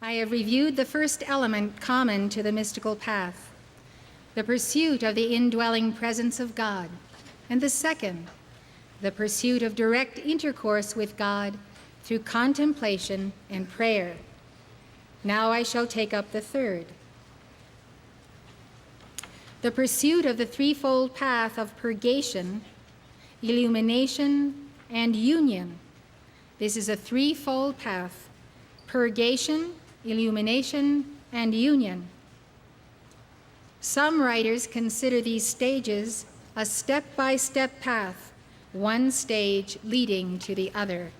I have reviewed the first element common to the mystical path, the pursuit of the indwelling presence of God, and the second, the pursuit of direct intercourse with God through contemplation and prayer. Now I shall take up the third. The pursuit of the threefold path of purgation, illumination, and union. This is a threefold path: purgation, illumination, and union. Some writers consider these stages a step-by-step path, one stage leading to the other.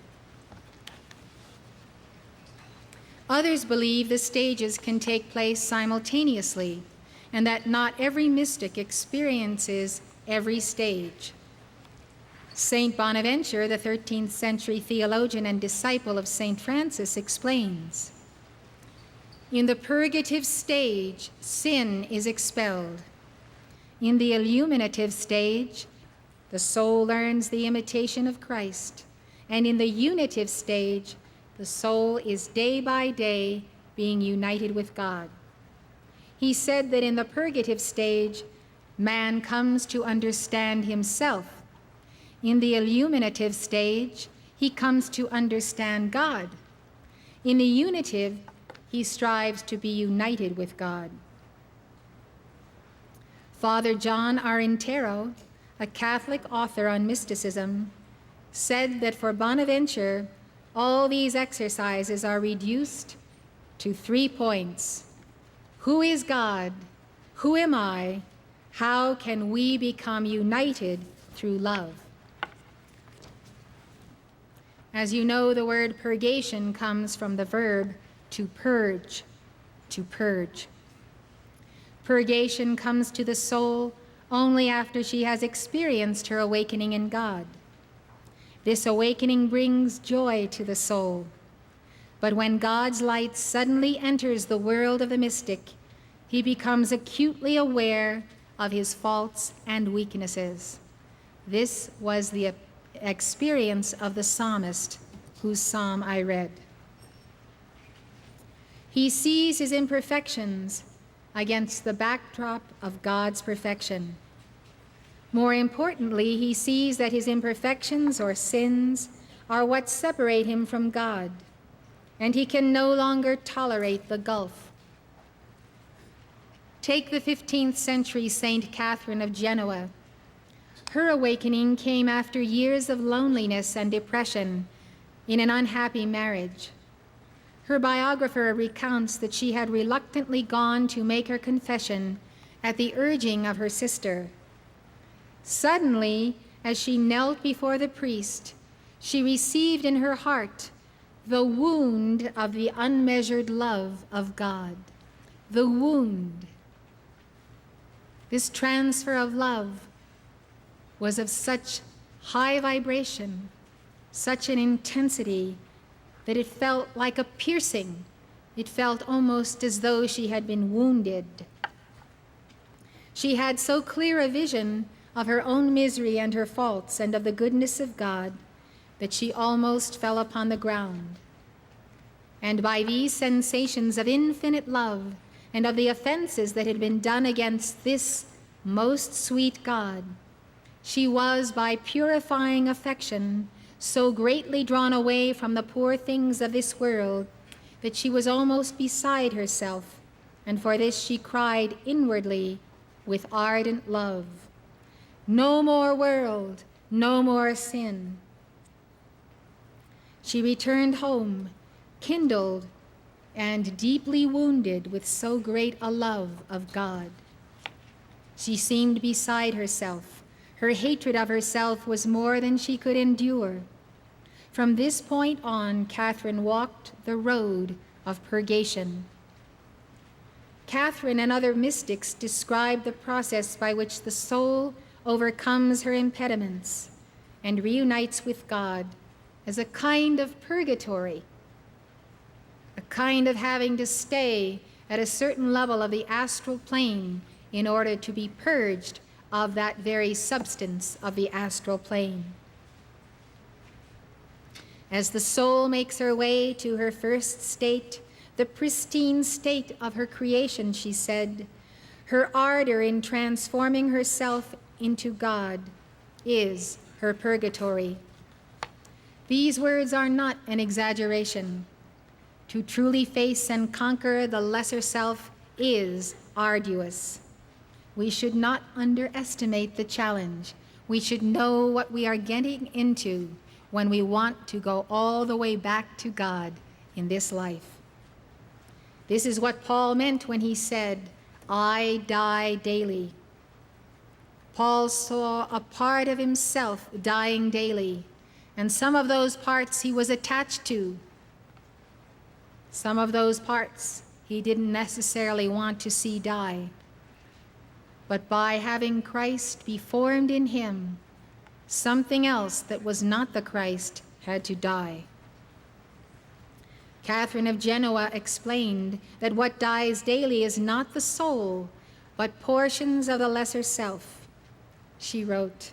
Others believe the stages can take place simultaneously, and that not every mystic experiences every stage. Saint Bonaventure, the 13th century theologian and disciple of Saint Francis, explains, "In the purgative stage, sin is expelled. In the illuminative stage, the soul learns the imitation of Christ. And in the unitive stage, the soul is day by day being united with God." He said that in the purgative stage, man comes to understand himself. In the illuminative stage, he comes to understand God. In the unitive, he strives to be united with God. Father John Arintero, a Catholic author on mysticism, said that for Bonaventure, all these exercises are reduced to 3 points. Who is God? Who am I? How can we become united through love? As you know, the word purgation comes from the verb to purge, to purge. Purgation comes to the soul only after she has experienced her awakening in God. This awakening brings joy to the soul. But when God's light suddenly enters the world of the mystic, he becomes acutely aware of his faults and weaknesses. This was the experience of the psalmist, whose psalm I read. He sees his imperfections against the backdrop of God's perfection. More importantly, he sees that his imperfections or sins are what separate him from God, and he can no longer tolerate the gulf. Take the 15th century Saint Catherine of Genoa. Her awakening came after years of loneliness and depression in an unhappy marriage. Her biographer recounts that she had reluctantly gone to make her confession at the urging of her sister. Suddenly, as she knelt before the priest, she received in her heart the wound of the unmeasured love of God. The wound. This transfer of love was of such high vibration, such an intensity, that it felt like a piercing. It felt almost as though she had been wounded. She had so clear a vision of her own misery and her faults and of the goodness of God that she almost fell upon the ground. And by these sensations of infinite love and of the offenses that had been done against this most sweet God, she was, by purifying affection, so greatly drawn away from the poor things of this world that she was almost beside herself, and for this she cried inwardly with ardent love, "No more world, no more sin." She returned home, kindled and deeply wounded with so great a love of God. She seemed beside herself. Her hatred of herself was more than she could endure. From this point on, Catherine walked the road of purgation. Catherine and other mystics describe the process by which the soul overcomes her impediments and reunites with God as a kind of purgatory, a kind of having to stay at a certain level of the astral plane in order to be purged of that very substance of the astral plane. As the soul makes her way to her first state, the pristine state of her creation, she said, her ardor in transforming herself into God is her purgatory. These words are not an exaggeration. To truly face and conquer the lesser self is arduous. We should not underestimate the challenge. We should know what we are getting into when we want to go all the way back to God in this life. This is what Paul meant when he said, I die daily. Paul saw a part of himself dying daily, and some of those parts he was attached to. Some of those parts he didn't necessarily want to see die. But by having Christ be formed in him, something else that was not the Christ had to die. Catherine of Genoa explained that what dies daily is not the soul, but portions of the lesser self. She wrote,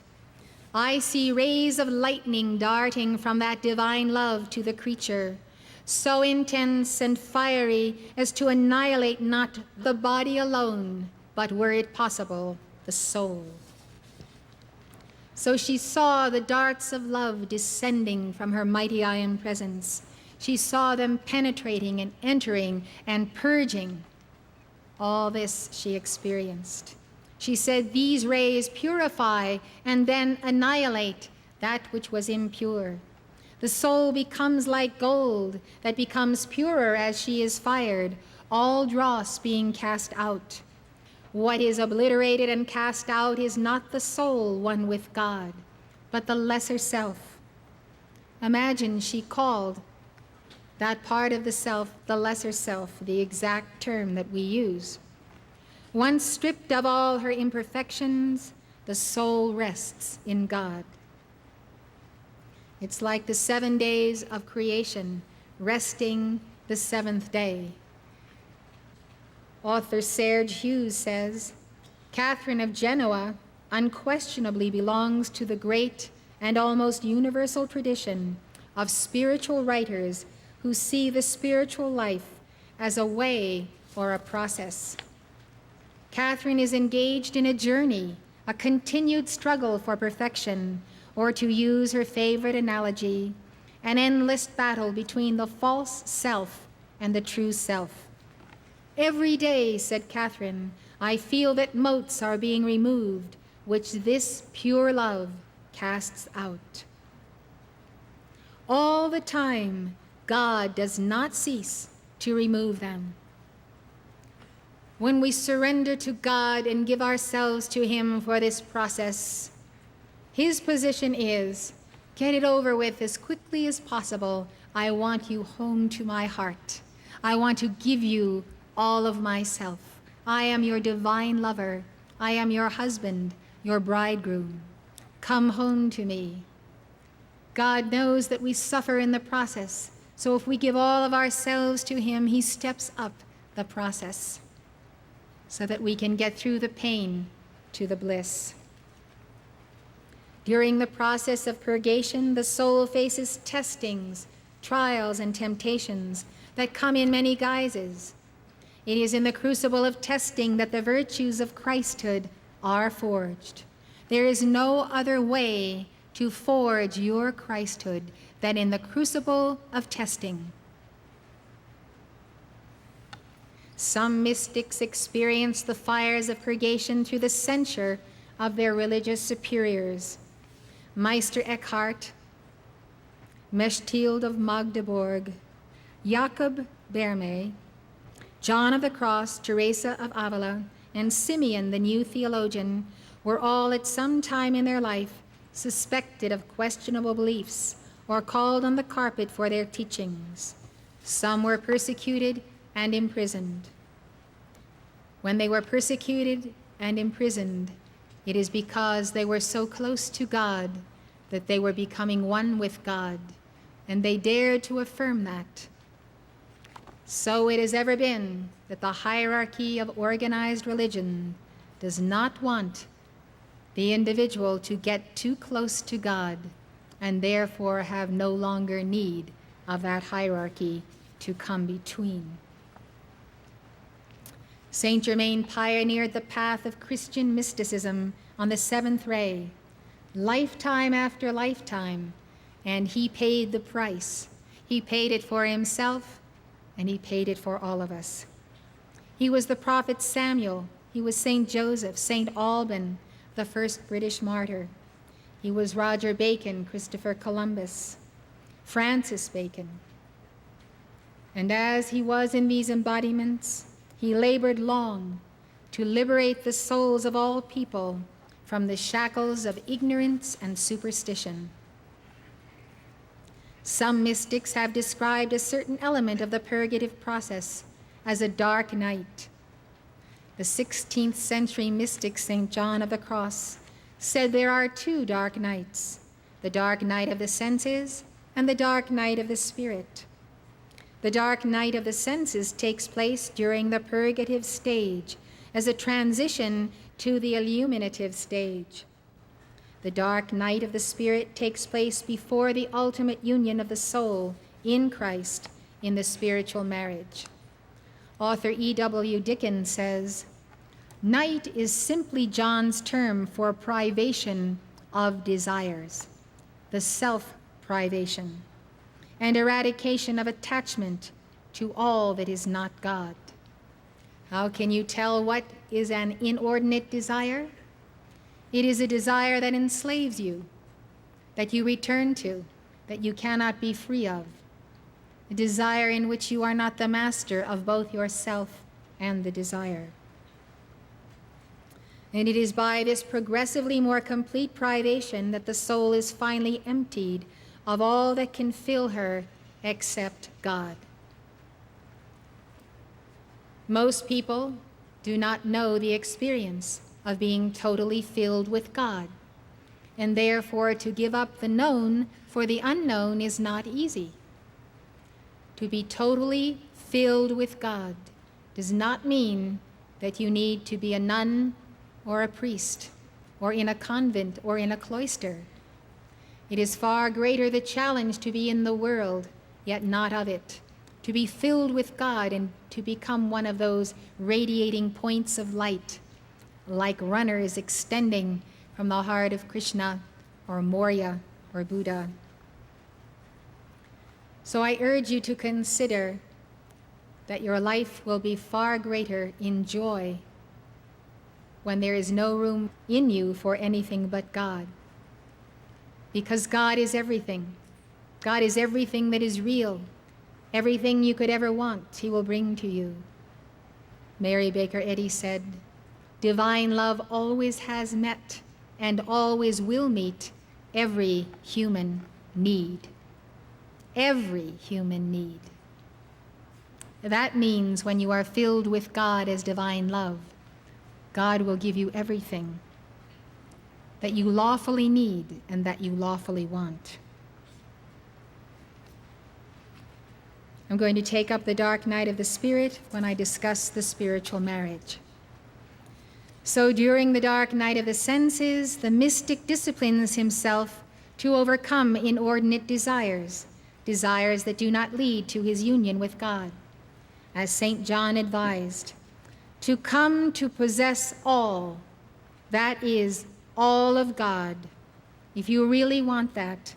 I see rays of lightning darting from that divine love to the creature, so intense and fiery as to annihilate not the body alone, but were it possible, the soul. So she saw the darts of love descending from her mighty iron presence. She saw them penetrating and entering and purging. All this she experienced. She said these rays purify and then annihilate that which was impure. The soul becomes like gold that becomes purer as she is fired, all dross being cast out. What is obliterated and cast out is not the soul one with God, but the lesser self. Imagine she called that part of the self, the lesser self, the exact term that we use. Once stripped of all her imperfections, the soul rests in God. It's like the 7 days of creation, resting the seventh day. Author Serge Hughes says, Catherine of Genoa unquestionably belongs to the great and almost universal tradition of spiritual writers who see the spiritual life as a way or a process. Catherine is engaged in a journey, a continued struggle for perfection, or to use her favorite analogy, an endless battle between the false self and the true self. Every day, said Catherine, I feel that motes are being removed, which this pure love casts out. All the time, God does not cease to remove them. When we surrender to God and give ourselves to him for this process, his position is, get it over with as quickly as possible. I want you home to my heart. I want to give you all of myself. I am your divine lover. I am your husband, your bridegroom. Come home to me. God knows that we suffer in the process. So if we give all of ourselves to him, he steps up the process so that we can get through the pain to the bliss. During the process of purgation, the soul faces testings, trials, and temptations that come in many guises. It is in the crucible of testing that the virtues of Christhood are forged. There is no other way to forge your Christhood than in the crucible of testing. Some mystics experience the fires of purgation through the censure of their religious superiors. Meister Eckhart, Mechtilde of Magdeburg, Jacob Berme, John of the Cross, Teresa of Avila, and Simeon, the new theologian, were all at some time in their life suspected of questionable beliefs or called on the carpet for their teachings. Some were persecuted and imprisoned. When they were persecuted and imprisoned, it is because they were so close to God that they were becoming one with God, and they dared to affirm that. So it has ever been that the hierarchy of organized religion does not want the individual to get too close to God and therefore have no longer need of that hierarchy to come between. Saint Germain pioneered the path of Christian mysticism on the seventh ray, lifetime after lifetime, and he paid the price. He paid it for himself, and he paid it for all of us. He was the prophet Samuel. He was Saint Joseph, Saint Alban, the first British martyr. He was Roger Bacon, Christopher Columbus, Francis Bacon. And as he was in these embodiments, he labored long to liberate the souls of all people from the shackles of ignorance and superstition. Some mystics have described a certain element of the purgative process as a dark night. The 16th century mystic St. John of the Cross said there are two dark nights, the dark night of the senses and the dark night of the spirit. The dark night of the senses takes place during the purgative stage as a transition to the illuminative stage. The dark night of the spirit takes place before the ultimate union of the soul in Christ in the spiritual marriage. Author E.W. Dickens says, "Night is simply John's term for privation of desires, the self-privation, and eradication of attachment to all that is not God." How can you tell what is an inordinate desire? It is a desire that enslaves you, that you return to, that you cannot be free of, a desire in which you are not the master of both yourself and the desire. And it is by this progressively more complete privation that the soul is finally emptied of all that can fill her except God. Most people do not know the experience of being totally filled with God, and therefore to give up the known for the unknown is not easy. To be totally filled with God does not mean that you need to be a nun or a priest or in a convent or in a cloister. It is far greater the challenge to be in the world, yet not of it, to be filled with God and to become one of those radiating points of light, like runners extending from the heart of Krishna or Maurya or Buddha. So I urge you to consider that your life will be far greater in joy when there is no room in you for anything but God. Because God is everything. God is everything that is real. Everything you could ever want, He will bring to you. Mary Baker Eddy said, "Divine love always has met and always will meet every human need." Every human need. That means when you are filled with God as divine love, God will give you everything that you lawfully need and that you lawfully want. I'm going to take up the dark night of the spirit when I discuss the spiritual marriage. So during the dark night of the senses, the mystic disciplines himself to overcome inordinate desires, desires that do not lead to his union with God. As St. John advised, to come to possess all, that is, all of God. If you really want that,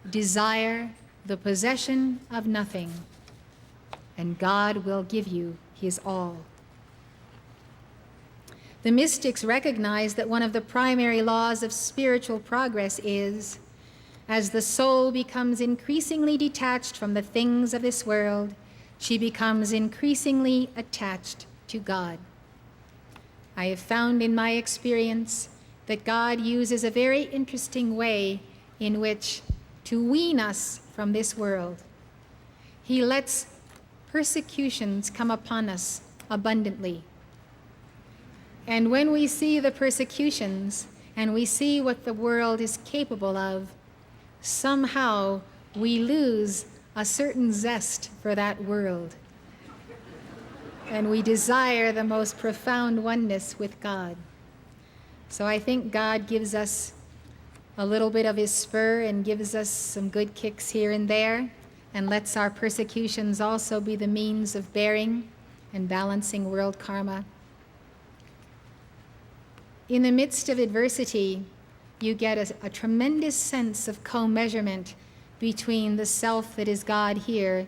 desire the possession of nothing, and God will give you his all. The mystics recognize that one of the primary laws of spiritual progress is, as the soul becomes increasingly detached from the things of this world, she becomes increasingly attached to God. I have found in my experience that God uses a very interesting way in which to wean us from this world. He lets persecutions come upon us abundantly. And when we see the persecutions and we see what the world is capable of, somehow we lose a certain zest for that world. And we desire the most profound oneness with God. So I think God gives us a little bit of his spur and gives us some good kicks here and there, and lets our persecutions also be the means of bearing and balancing world karma. In the midst of adversity, you get a tremendous sense of co-measurement between the self that is God here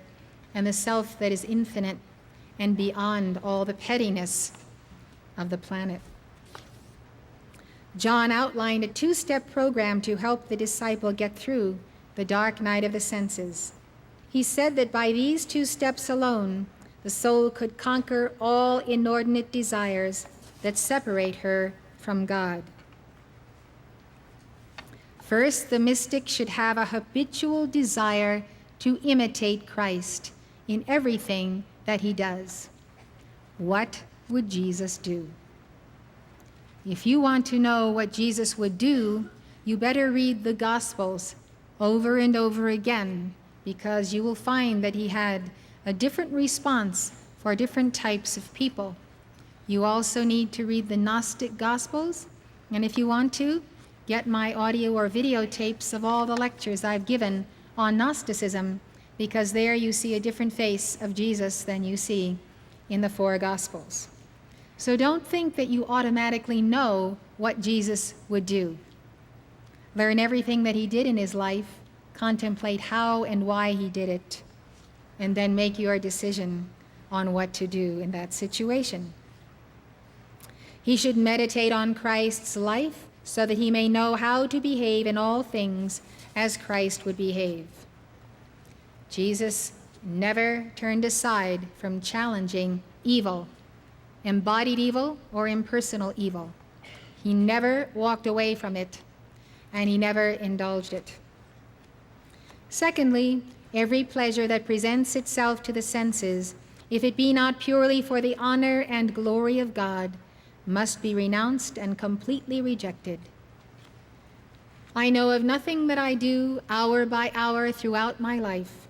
and the self that is infinite and beyond all the pettiness of the planet. John outlined a two-step program to help the disciple get through the dark night of the senses. He said that by these two steps alone, the soul could conquer all inordinate desires that separate her from God. First, the mystic should have a habitual desire to imitate Christ in everything that he does. What would Jesus do? If you want to know what Jesus would do, you better read the Gospels over and over again, because you will find that he had a different response for different types of people. You also need to read the Gnostic Gospels, and if you want to, get my audio or videotapes of all the lectures I've given on Gnosticism, because there you see a different face of Jesus than you see in the four Gospels. So don't think that you automatically know what Jesus would do. Learn everything that he did in his life, contemplate how and why he did it, and then make your decision on what to do in that situation. He should meditate on Christ's life so that he may know how to behave in all things as Christ would behave. Jesus never turned aside from challenging evil, embodied evil or impersonal evil. He never walked away from it, and he never indulged it. Secondly, every pleasure that presents itself to the senses, if it be not purely for the honor and glory of God, must be renounced and completely rejected. I know of nothing that I do hour by hour throughout my life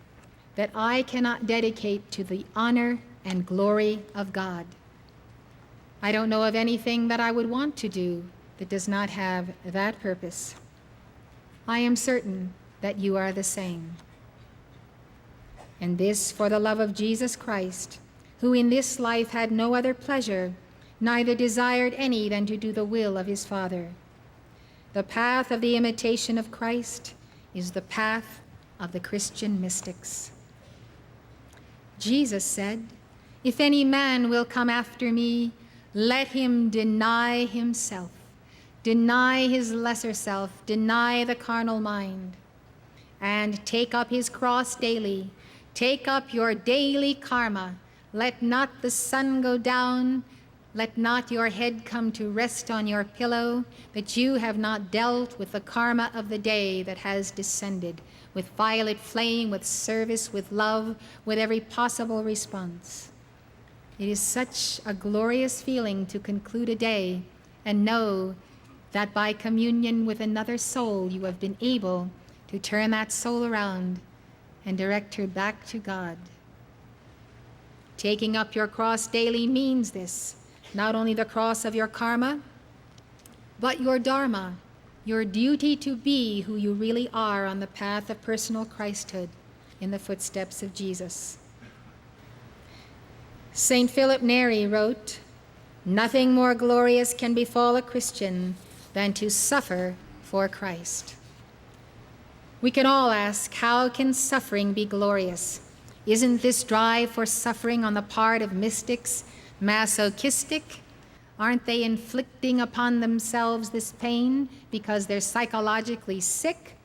that I cannot dedicate to the honor and glory of God. I don't know of anything that I would want to do that does not have that purpose. I am certain that you are the same. And this for the love of Jesus Christ, who in this life had no other pleasure, neither desired any than to do the will of his Father. The path of the imitation of Christ is the path of the Christian mystics. Jesus said, "If any man will come after me, let him deny himself, deny his lesser self, deny the carnal mind, and take up his cross daily. Take up your daily karma. Let not the sun go down. Let not your head come to rest on your pillow, that you have not dealt with the karma of the day that has descended, with violet flame, with service, with love, with every possible response." It is such a glorious feeling to conclude a day and know that by communion with another soul, you have been able to turn that soul around and direct her back to God. Taking up your cross daily means this: not only the cross of your karma, but your dharma, your duty to be who you really are on the path of personal Christhood in the footsteps of Jesus. St. Philip Neri wrote, "Nothing more glorious can befall a Christian than to suffer for Christ." We can all ask, how can suffering be glorious? Isn't this drive for suffering on the part of mystics masochistic? Aren't they inflicting upon themselves this pain because they're psychologically sick?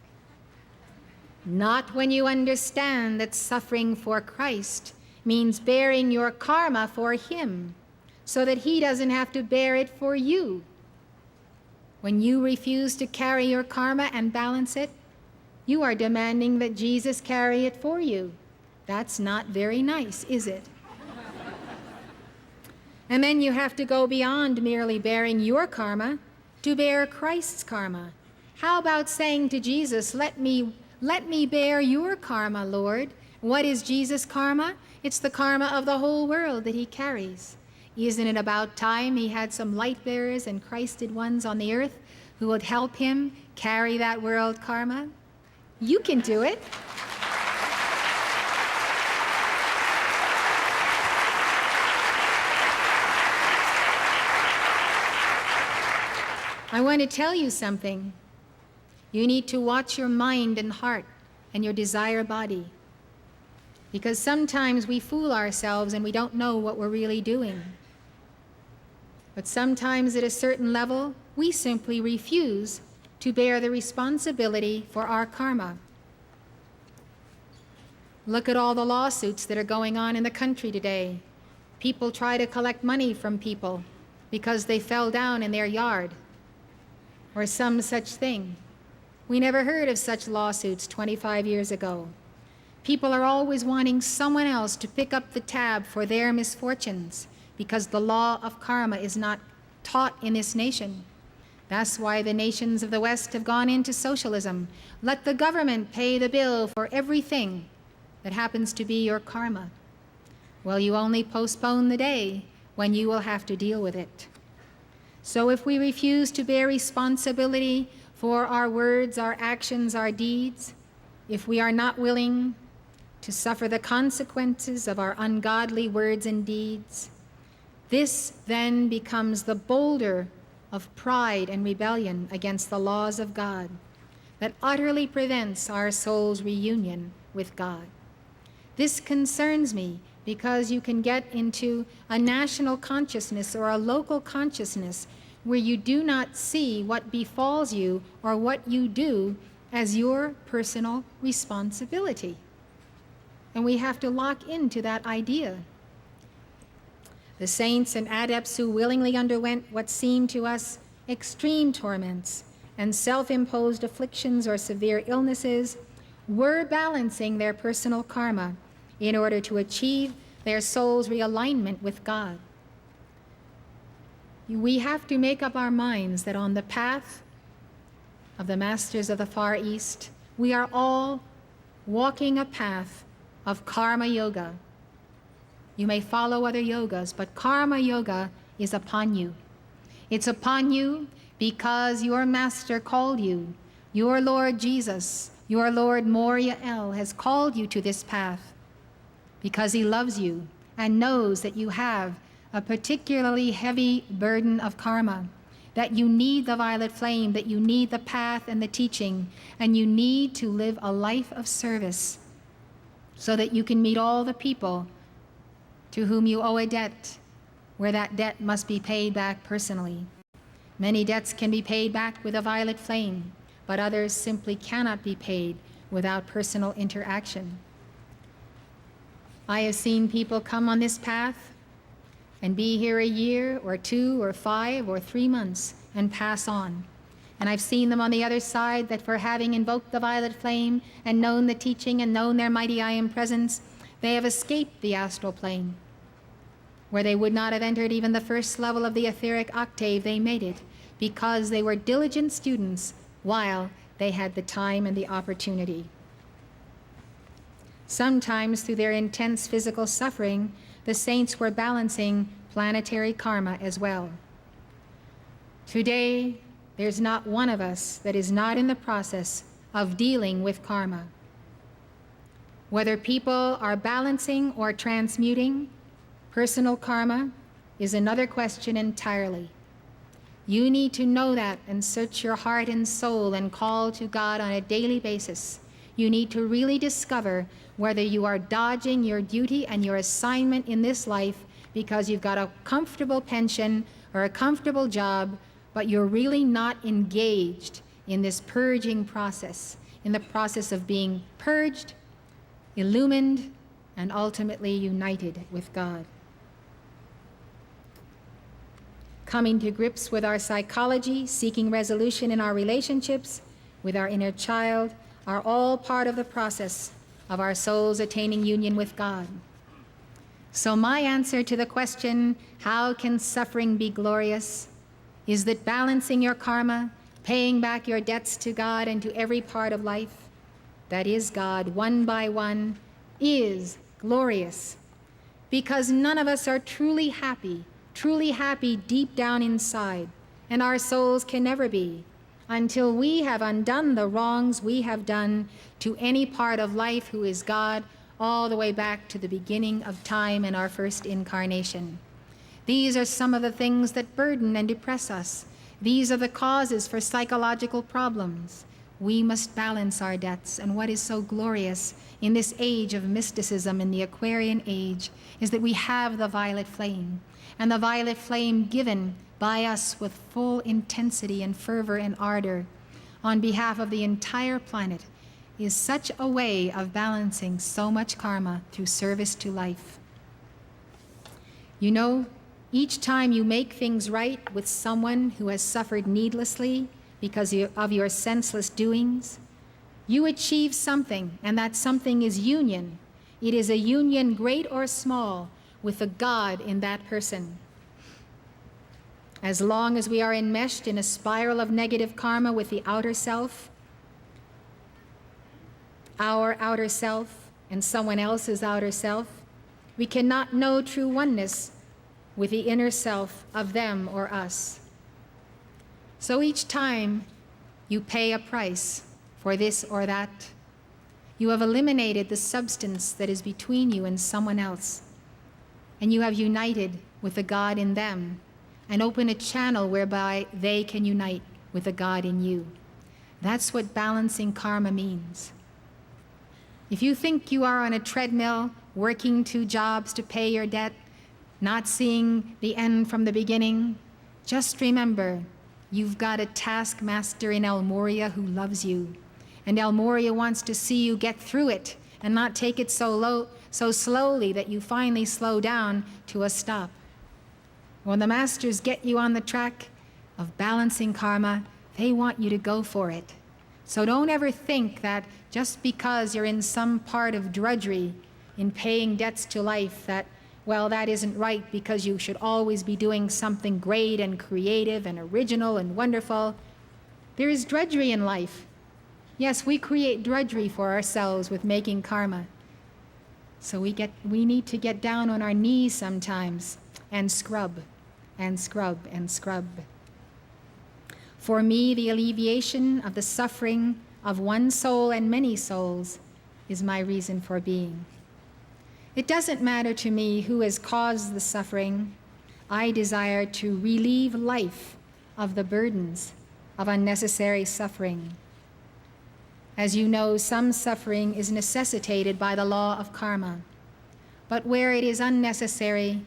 Not when you understand that suffering for Christ means bearing your karma for him, so that he doesn't have to bear it for you. When you refuse to carry your karma and balance it, you are demanding that Jesus carry it for you. That's not very nice, is it? And then you have to go beyond merely bearing your karma to bear Christ's karma. How about saying to Jesus, let me bear your karma, Lord. What is Jesus' karma? It's the karma of the whole world that he carries. Isn't it about time he had some light bearers and Christed ones on the earth who would help him carry that world karma? You can do it. I want to tell you something. You need to watch your mind and heart and your desire body. Because sometimes we fool ourselves and we don't know what we're really doing. But sometimes at a certain level, we simply refuse to bear the responsibility for our karma. Look at all the lawsuits that are going on in the country today. People try to collect money from people because they fell down in their yard or some such thing. We never heard of such lawsuits 25 years ago. People are always wanting someone else to pick up the tab for their misfortunes because the law of karma is not taught in this nation. That's why the nations of the West have gone into socialism. Let the government pay the bill for everything that happens to be your karma. Well, you only postpone the day when you will have to deal with it. So if we refuse to bear responsibility for our words, our actions, our deeds, if we are not willing to suffer the consequences of our ungodly words and deeds, this then becomes the boulder of pride and rebellion against the laws of God that utterly prevents our soul's reunion with God. This concerns me because you can get into a national consciousness or a local consciousness where you do not see what befalls you or what you do as your personal responsibility. And we have to lock into that idea. The saints and adepts who willingly underwent what seemed to us extreme torments and self-imposed afflictions or severe illnesses were balancing their personal karma in order to achieve their soul's realignment with God. We have to make up our minds that on the path of the Masters of the Far East, we are all walking a path of karma yoga. You may follow other yogas, but karma yoga is upon you. It's upon you because your Master called you. Your Lord Jesus, your Lord Moriel has called you to this path because he loves you and knows that you have a particularly heavy burden of karma, that you need the violet flame, that you need the path and the teaching, and you need to live a life of service so that you can meet all the people to whom you owe a debt, where that debt must be paid back personally. Many debts can be paid back with a violet flame, but others simply cannot be paid without personal interaction. I have seen people come on this path and be here a year or 2 or 5 or 3 months and pass on. And I've seen them on the other side that for having invoked the violet flame and known the teaching and known their mighty I Am presence, they have escaped the astral plane. Where they would not have entered even the first level of the etheric octave, they made it because they were diligent students while they had the time and the opportunity. Sometimes through their intense physical suffering, the saints were balancing planetary karma as well. Today, there's not one of us that is not in the process of dealing with karma. Whether people are balancing or transmuting, personal karma is another question entirely. You need to know that and search your heart and soul and call to God on a daily basis. You need to really discover whether you are dodging your duty and your assignment in this life because you've got a comfortable pension or a comfortable job, but you're really not engaged in this purging process, in the process of being purged, illumined, and ultimately united with God. Coming to grips with our psychology, seeking resolution in our relationships with our inner child are all part of the process of our souls attaining union with God. So my answer to the question, how can suffering be glorious, is that balancing your karma, paying back your debts to God and to every part of life, that is God, one by one, is glorious. Because none of us are truly happy deep down inside, and our souls can never be until we have undone the wrongs we have done to any part of life who is God, all the way back to the beginning of time and our first incarnation. These are some of the things that burden and depress us. These are the causes for psychological problems. We must balance our debts, and what is so glorious in this age of mysticism, in the Aquarian age, is that we have the violet flame, and the violet flame given by us with full intensity and fervor and ardor on behalf of the entire planet is such a way of balancing so much karma through service to life. You know, each time you make things right with someone who has suffered needlessly because of your senseless doings, you achieve something, and that something is union. It is a union, great or small, with the God in that person. As long as we are enmeshed in a spiral of negative karma with the outer self, our outer self and someone else's outer self, we cannot know true oneness with the inner self of them or us. So each time you pay a price for this or that, you have eliminated the substance that is between you and someone else, and you have united with the God in them and open a channel whereby they can unite with the God in you. That's what balancing karma means. If you think you are on a treadmill, working 2 jobs to pay your debt, not seeing the end from the beginning, just remember, you've got a taskmaster in El Moria who loves you. And El Moria wants to see you get through it and not take it so slowly that you finally slow down to a stop. When the masters get you on the track of balancing karma, they want you to go for it. So don't ever think that just because you're in some part of drudgery in paying debts to life that, well, that isn't right because you should always be doing something great and creative and original and wonderful. There is drudgery in life. Yes, we create drudgery for ourselves with making karma. So we need to get down on our knees sometimes and scrub and scrub and scrub. For me, the alleviation of the suffering of one soul and many souls is my reason for being. It doesn't matter to me who has caused the suffering. I desire to relieve life of the burdens of unnecessary suffering. As you know, some suffering is necessitated by the law of karma. But where it is unnecessary,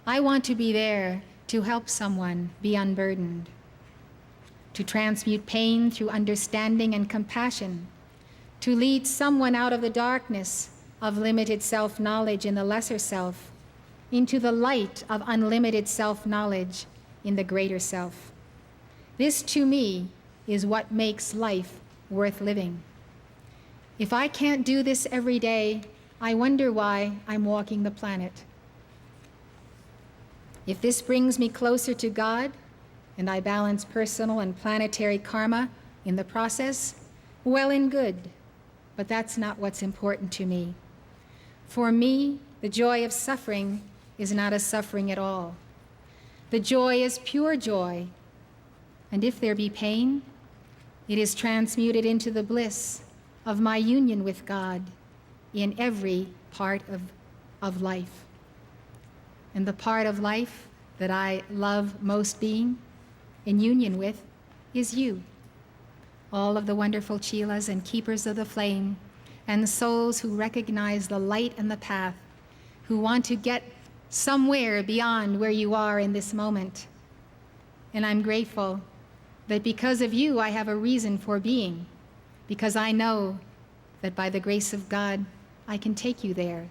I want to be there to help someone be unburdened, to transmute pain through understanding and compassion, to lead someone out of the darkness of limited self-knowledge in the lesser self into the light of unlimited self-knowledge in the greater self. This, to me, is what makes life worth living. If I can't do this every day, I wonder why I'm walking the planet. If this brings me closer to God, and I balance personal and planetary karma in the process, well and good, but that's not what's important to me. For me, the joy of suffering is not a suffering at all. The joy is pure joy, and if there be pain, it is transmuted into the bliss of my union with God in every part of life. And the part of life that I love most being in union with is you, all of the wonderful chelas and keepers of the flame, and souls who recognize the light and the path, who want to get somewhere beyond where you are in this moment. And I'm grateful that because of you, I have a reason for being, because I know that by the grace of God, I can take you there.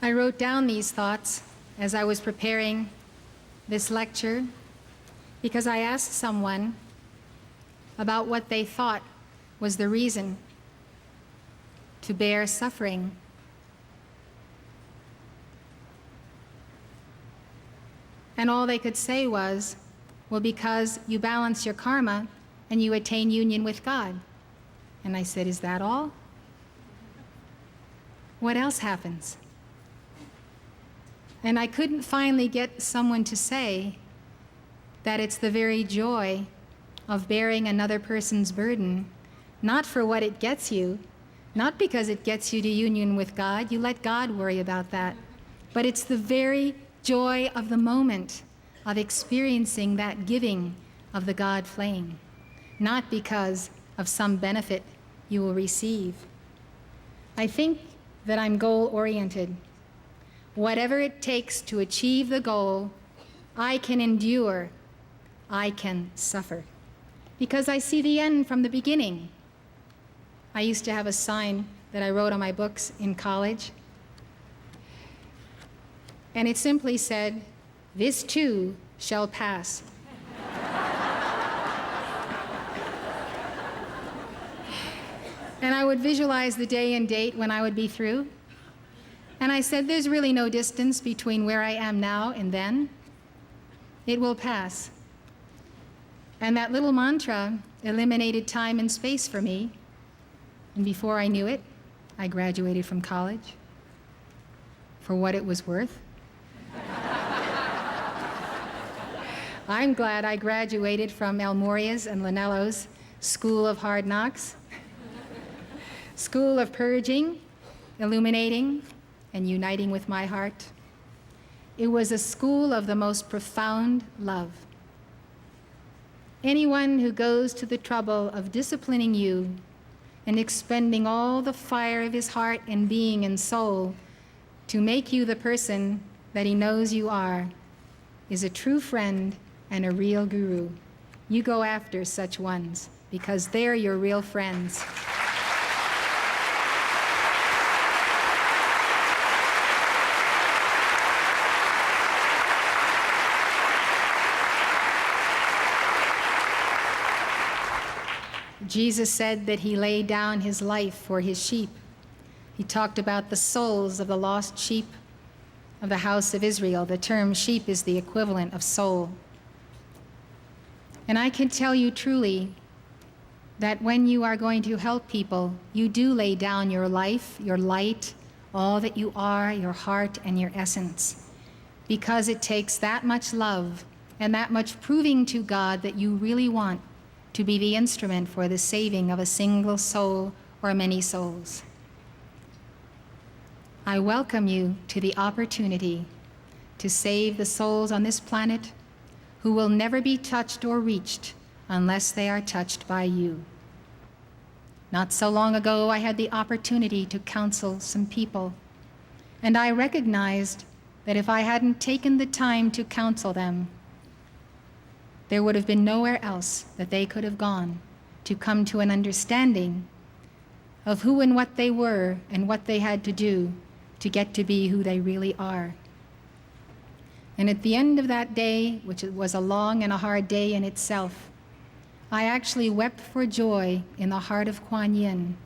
I wrote down these thoughts as I was preparing this lecture, because I asked someone about what they thought was the reason to bear suffering. And all they could say was, well, because you balance your karma and you attain union with God. And I said, is that all? What else happens? And I couldn't finally get someone to say that it's the very joy of bearing another person's burden, not for what it gets you, not because it gets you to union with God, you let God worry about that, but it's the very joy of the moment of experiencing that giving of the God flame, not because of some benefit you will receive. I think that I'm goal-oriented. Whatever it takes to achieve the goal, I can endure, I can suffer, because I see the end from the beginning. I used to have a sign that I wrote on my books in college, and it simply said, "This too shall pass." And I would visualize the day and date when I would be through. And I said, there's really no distance between where I am now and then. It will pass. And that little mantra eliminated time and space for me. And before I knew it, I graduated from college for what it was worth. I'm glad I graduated from El Moria's and Lanello's School of Hard Knocks, School of Purging, Illuminating, and Uniting with my heart. It was a school of the most profound love. Anyone who goes to the trouble of disciplining you and expending all the fire of his heart and being and soul to make you the person that he knows you are is a true friend and a real guru. You go after such ones because they're your real friends. Jesus said that he laid down his life for his sheep. He talked about the souls of the lost sheep of the house of Israel. The term sheep is the equivalent of soul. And I can tell you truly that when you are going to help people, you do lay down your life, your light, all that you are, your heart and your essence, because it takes that much love and that much proving to God that you really want to be the instrument for the saving of a single soul or many souls. I welcome you to the opportunity to save the souls on this planet who will never be touched or reached unless they are touched by you. Not so long ago, I had the opportunity to counsel some people, and I recognized that if I hadn't taken the time to counsel them, there would have been nowhere else that they could have gone to come to an understanding of who and what they were and what they had to do to get to be who they really are. And at the end of that day, which was a long and a hard day in itself, I actually wept for joy in the heart of Kuan Yin,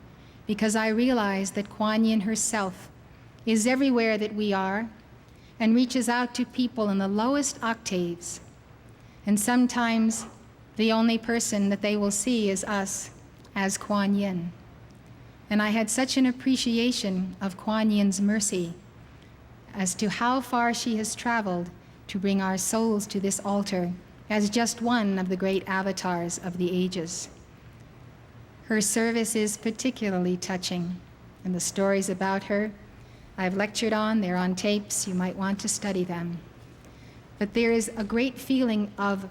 because I realized that Kuan Yin herself is everywhere that we are and reaches out to people in the lowest octaves. And sometimes the only person that they will see is us as Kuan Yin. And I had such an appreciation of Kuan Yin's mercy as to how far she has traveled to bring our souls to this altar as just one of the great avatars of the ages. Her service is particularly touching, and the stories about her I've lectured on, they're on tapes, you might want to study them. But there is a great feeling of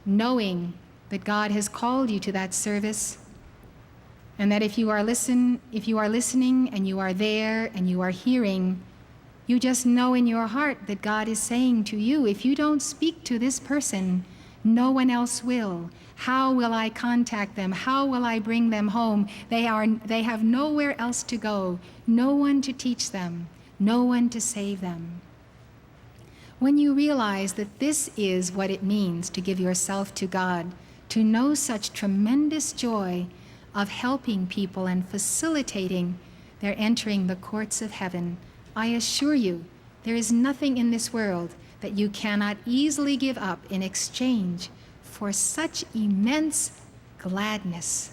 knowing that God has called you to that service, and that if you are listening and you are there and you are hearing, you just know in your heart that God is saying to you, if you don't speak to this person, no one else will. How will I contact them? How will I bring them home? They have nowhere else to go, no one to teach them, no one to save them. When you realize that this is what it means to give yourself to God, to know such tremendous joy of helping people and facilitating their entering the courts of heaven, I assure you, there is nothing in this world that you cannot easily give up in exchange for such immense gladness.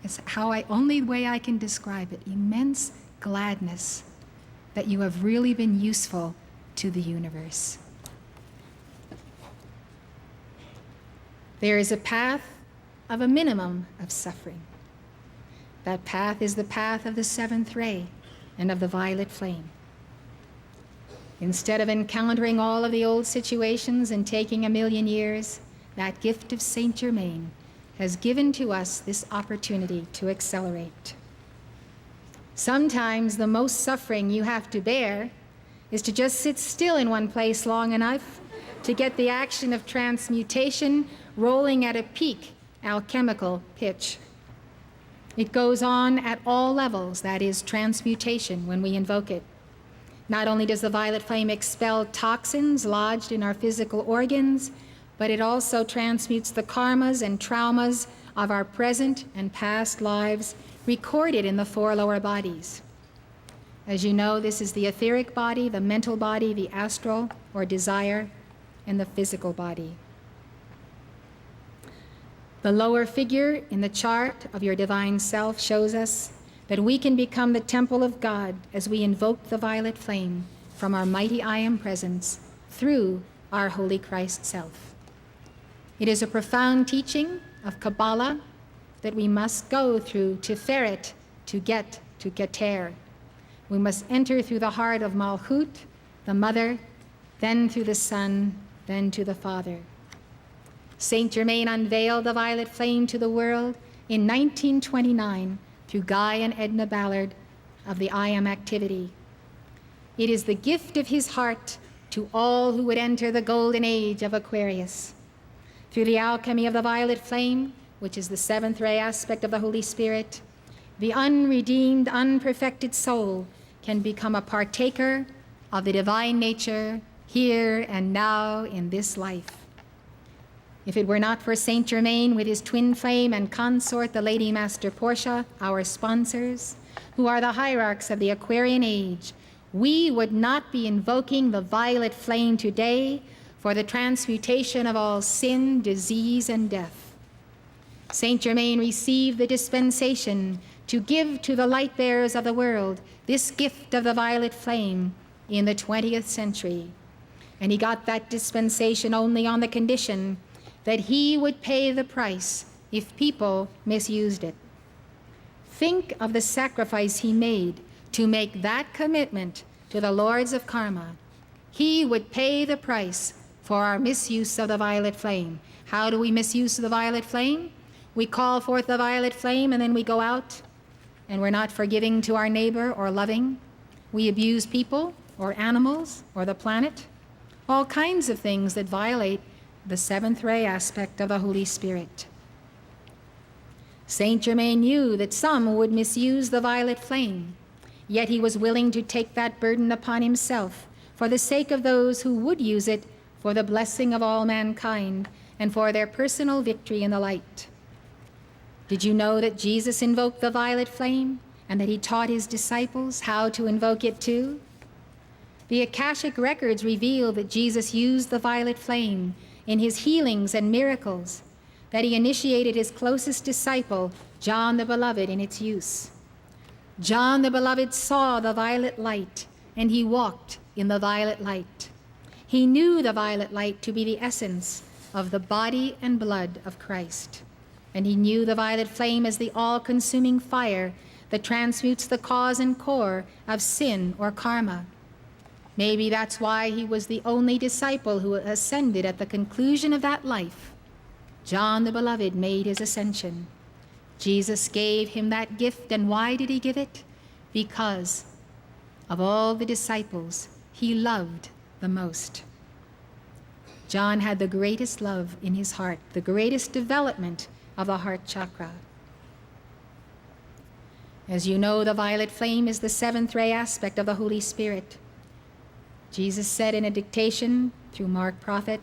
It's only way I can describe it, immense gladness that you have really been useful to the universe. There is a path of a minimum of suffering. That path is the path of the seventh ray and of the violet flame. Instead of encountering all of the old situations and taking 1,000,000 years, that gift of Saint Germain has given to us this opportunity to accelerate. Sometimes the most suffering you have to bear is to just sit still in one place long enough to get the action of transmutation rolling at a peak alchemical pitch. It goes on at all levels, that is transmutation, when we invoke it. Not only does the violet flame expel toxins lodged in our physical organs, but it also transmutes the karmas and traumas of our present and past lives recorded in the 4 lower bodies. As you know, this is the etheric body, the mental body, the astral or desire, and the physical body. The lower figure in the chart of your divine self shows us that we can become the temple of God as we invoke the violet flame from our mighty I Am presence through our Holy Christ self. It is a profound teaching of Kabbalah that we must go through Tiferet to get to Keter. We must enter through the heart of Malchut, the mother, then through the Son, then to the Father. Saint Germain unveiled the violet flame to the world in 1929 through Guy and Edna Ballard of the I Am activity. It is the gift of his heart to all who would enter the golden age of Aquarius. Through the alchemy of the violet flame, which is the 7th ray aspect of the Holy Spirit, the unredeemed, unperfected soul can become a partaker of the divine nature here and now in this life. If it were not for Saint Germain with his twin flame and consort, the Lady Master Portia, our sponsors, who are the hierarchs of the Aquarian age, we would not be invoking the violet flame today for the transmutation of all sin, disease, and death. Saint Germain received the dispensation to give to the light bearers of the world this gift of the violet flame in the 20th century. And he got that dispensation only on the condition that he would pay the price if people misused it. Think of the sacrifice he made to make that commitment to the lords of karma. He would pay the price for our misuse of the violet flame. How do we misuse the violet flame? We call forth the violet flame and then we go out and we're not forgiving to our neighbor or loving. We abuse people or animals or the planet. All kinds of things that violate the 7th ray aspect of the Holy Spirit. Saint Germain knew that some would misuse the violet flame, yet he was willing to take that burden upon himself for the sake of those who would use it for the blessing of all mankind and for their personal victory in the light. Did you know that Jesus invoked the violet flame and that he taught his disciples how to invoke it too? The Akashic records reveal that Jesus used the violet flame in his healings and miracles, that he initiated his closest disciple, John the Beloved, in its use. John the Beloved saw the violet light, and he walked in the violet light. He knew the violet light to be the essence of the body and blood of Christ. And he knew the violet flame as the all-consuming fire that transmutes the cause and core of sin or karma. Maybe that's why he was the only disciple who ascended at the conclusion of that life. John the Beloved made his ascension. Jesus gave him that gift, and why did he give it? Because of all the disciples, he loved the most. John had the greatest love in his heart, the greatest development of the heart chakra. As you know, the violet flame is the 7th ray aspect of the Holy Spirit. Jesus said in a dictation through Mark Prophet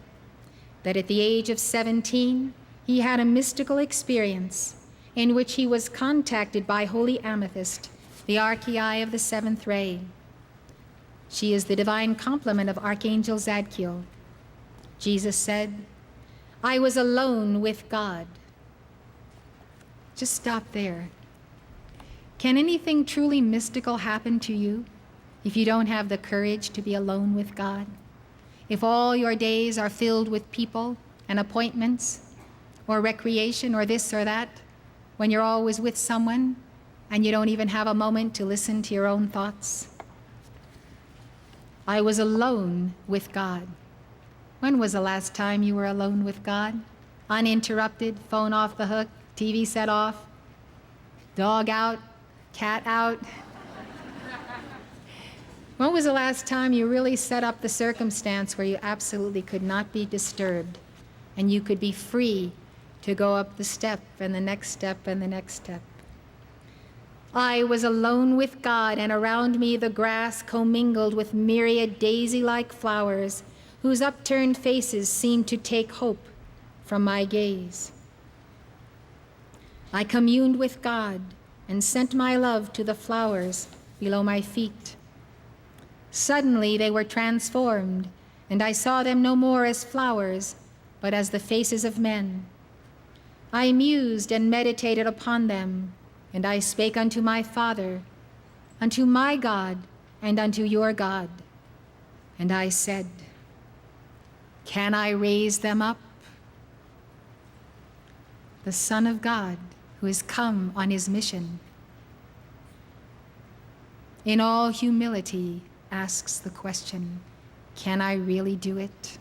that at the age of 17, he had a mystical experience in which he was contacted by Holy Amethyst, the archaea of the seventh ray. She is the divine complement of Archangel Zadkiel. Jesus said, "I was alone with God." Just stop there. Can anything truly mystical happen to you if you don't have the courage to be alone with God? If all your days are filled with people and appointments or recreation or this or that, when you're always with someone and you don't even have a moment to listen to your own thoughts? I was alone with God. When was the last time you were alone with God? Uninterrupted, phone off the hook, TV set off, dog out, cat out. When was the last time you really set up the circumstance where you absolutely could not be disturbed and you could be free to go up the step and the next step and the next step? I was alone with God, and around me the grass commingled with myriad daisy-like flowers whose upturned faces seemed to take hope from my gaze. I communed with God and sent my love to the flowers below my feet. Suddenly they were transformed, and I saw them no more as flowers, but as the faces of men. I mused and meditated upon them, and I spake unto my Father, unto my God, and unto your God. And I said, can I raise them up? The Son of God, who has come on his mission, in all humility asks the question, can I really do it?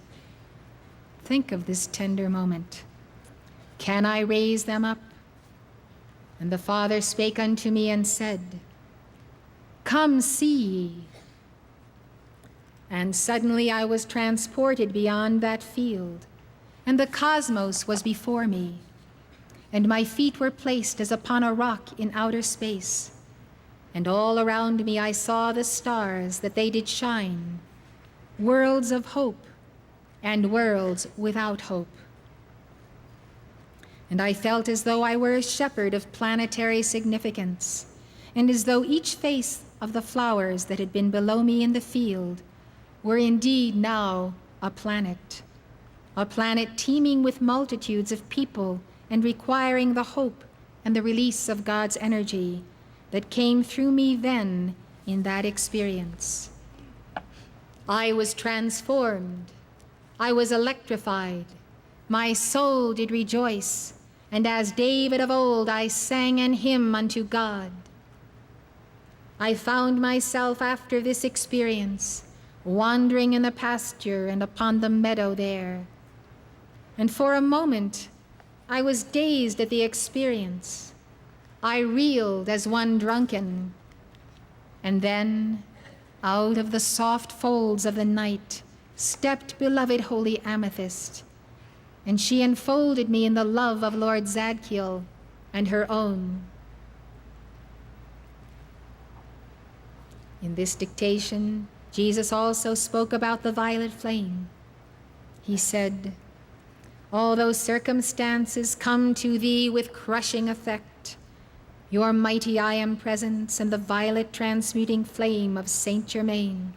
Think of this tender moment. Can I raise them up? And the Father spake unto me and said, come see ye. And suddenly I was transported beyond that field, and the cosmos was before me, and my feet were placed as upon a rock in outer space, and all around me I saw the stars that they did shine, worlds of hope and worlds without hope. And I felt as though I were a shepherd of planetary significance, and as though each face of the flowers that had been below me in the field were indeed now a planet teeming with multitudes of people and requiring the hope and the release of God's energy that came through me then in that experience. I was transformed. I was electrified. My soul did rejoice, and as David of old I sang an hymn unto God. I found myself after this experience wandering in the pasture and upon the meadow there. And for a moment, I was dazed at the experience. I reeled as one drunken. And then, out of the soft folds of the night, stepped beloved Holy Amethyst, and she enfolded me in the love of Lord Zadkiel and her own. In this dictation, Jesus also spoke about the violet flame. He said, although circumstances come to thee with crushing effect, your mighty I am presence and the violet transmuting flame of Saint Germain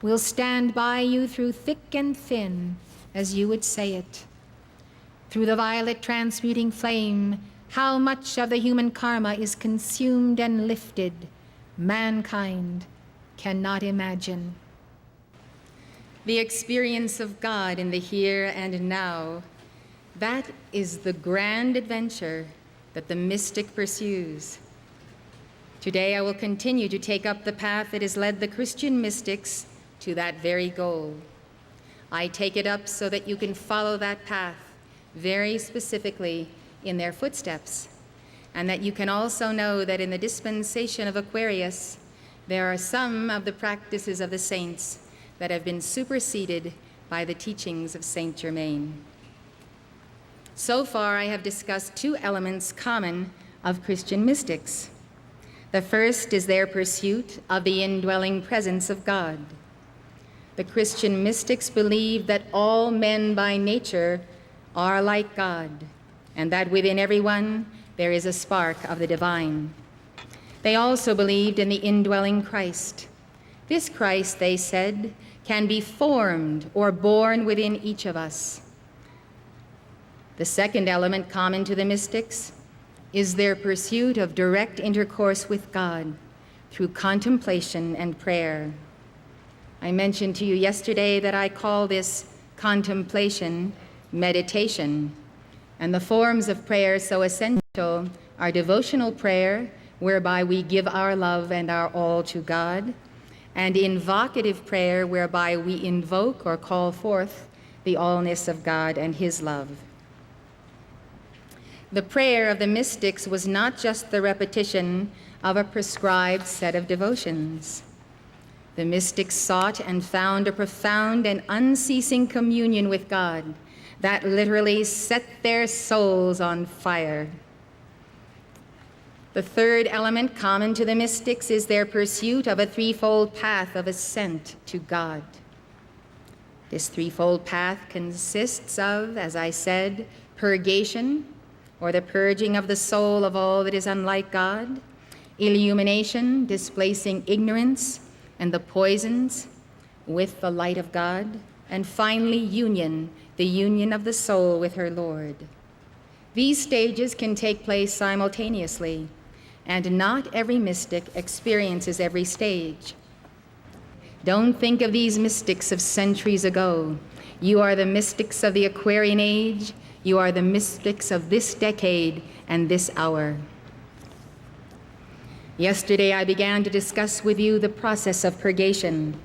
will stand by you through thick and thin, as you would say it. Through the violet transmuting flame, how much of the human karma is consumed and lifted, mankind cannot imagine. The experience of God in the here and now, that is the grand adventure that the mystic pursues. Today I will continue to take up the path that has led the Christian mystics to that very goal. I take it up so that you can follow that path very specifically in their footsteps, and that you can also know that in the dispensation of Aquarius, there are some of the practices of the saints that have been superseded by the teachings of Saint Germain. So far, I have discussed two elements common of Christian mystics. The first is their pursuit of the indwelling presence of God. the Christian mystics believed that all men by nature are like God, and that within everyone there is a spark of the divine. They also believed in the indwelling Christ. This Christ, they said, can be formed or born within each of us. The second element common to the mystics is their pursuit of direct intercourse with God through contemplation and prayer. I mentioned to you yesterday that I call this contemplation meditation, and the forms of prayer so essential are devotional prayer, whereby we give our love and our all to God, and invocative prayer, whereby we invoke or call forth the allness of God and his love. The prayer of the mystics was not just the repetition of a prescribed set of devotions. The mystics sought and found a profound and unceasing communion with God that literally set their souls on fire. The third element common to the mystics is their pursuit of a threefold path of ascent to God. This threefold path consists of, as I said, purgation, or the purging of the soul of all that is unlike God, illumination, displacing ignorance and the poisons with the light of God, and finally union, the union of the soul with her Lord. These stages can take place simultaneously, and not every mystic experiences every stage. Don't think of these mystics of centuries ago. You are the mystics of the Aquarian age. You are the mystics of this decade and this hour. Yesterday, I began to discuss with you the process of purgation.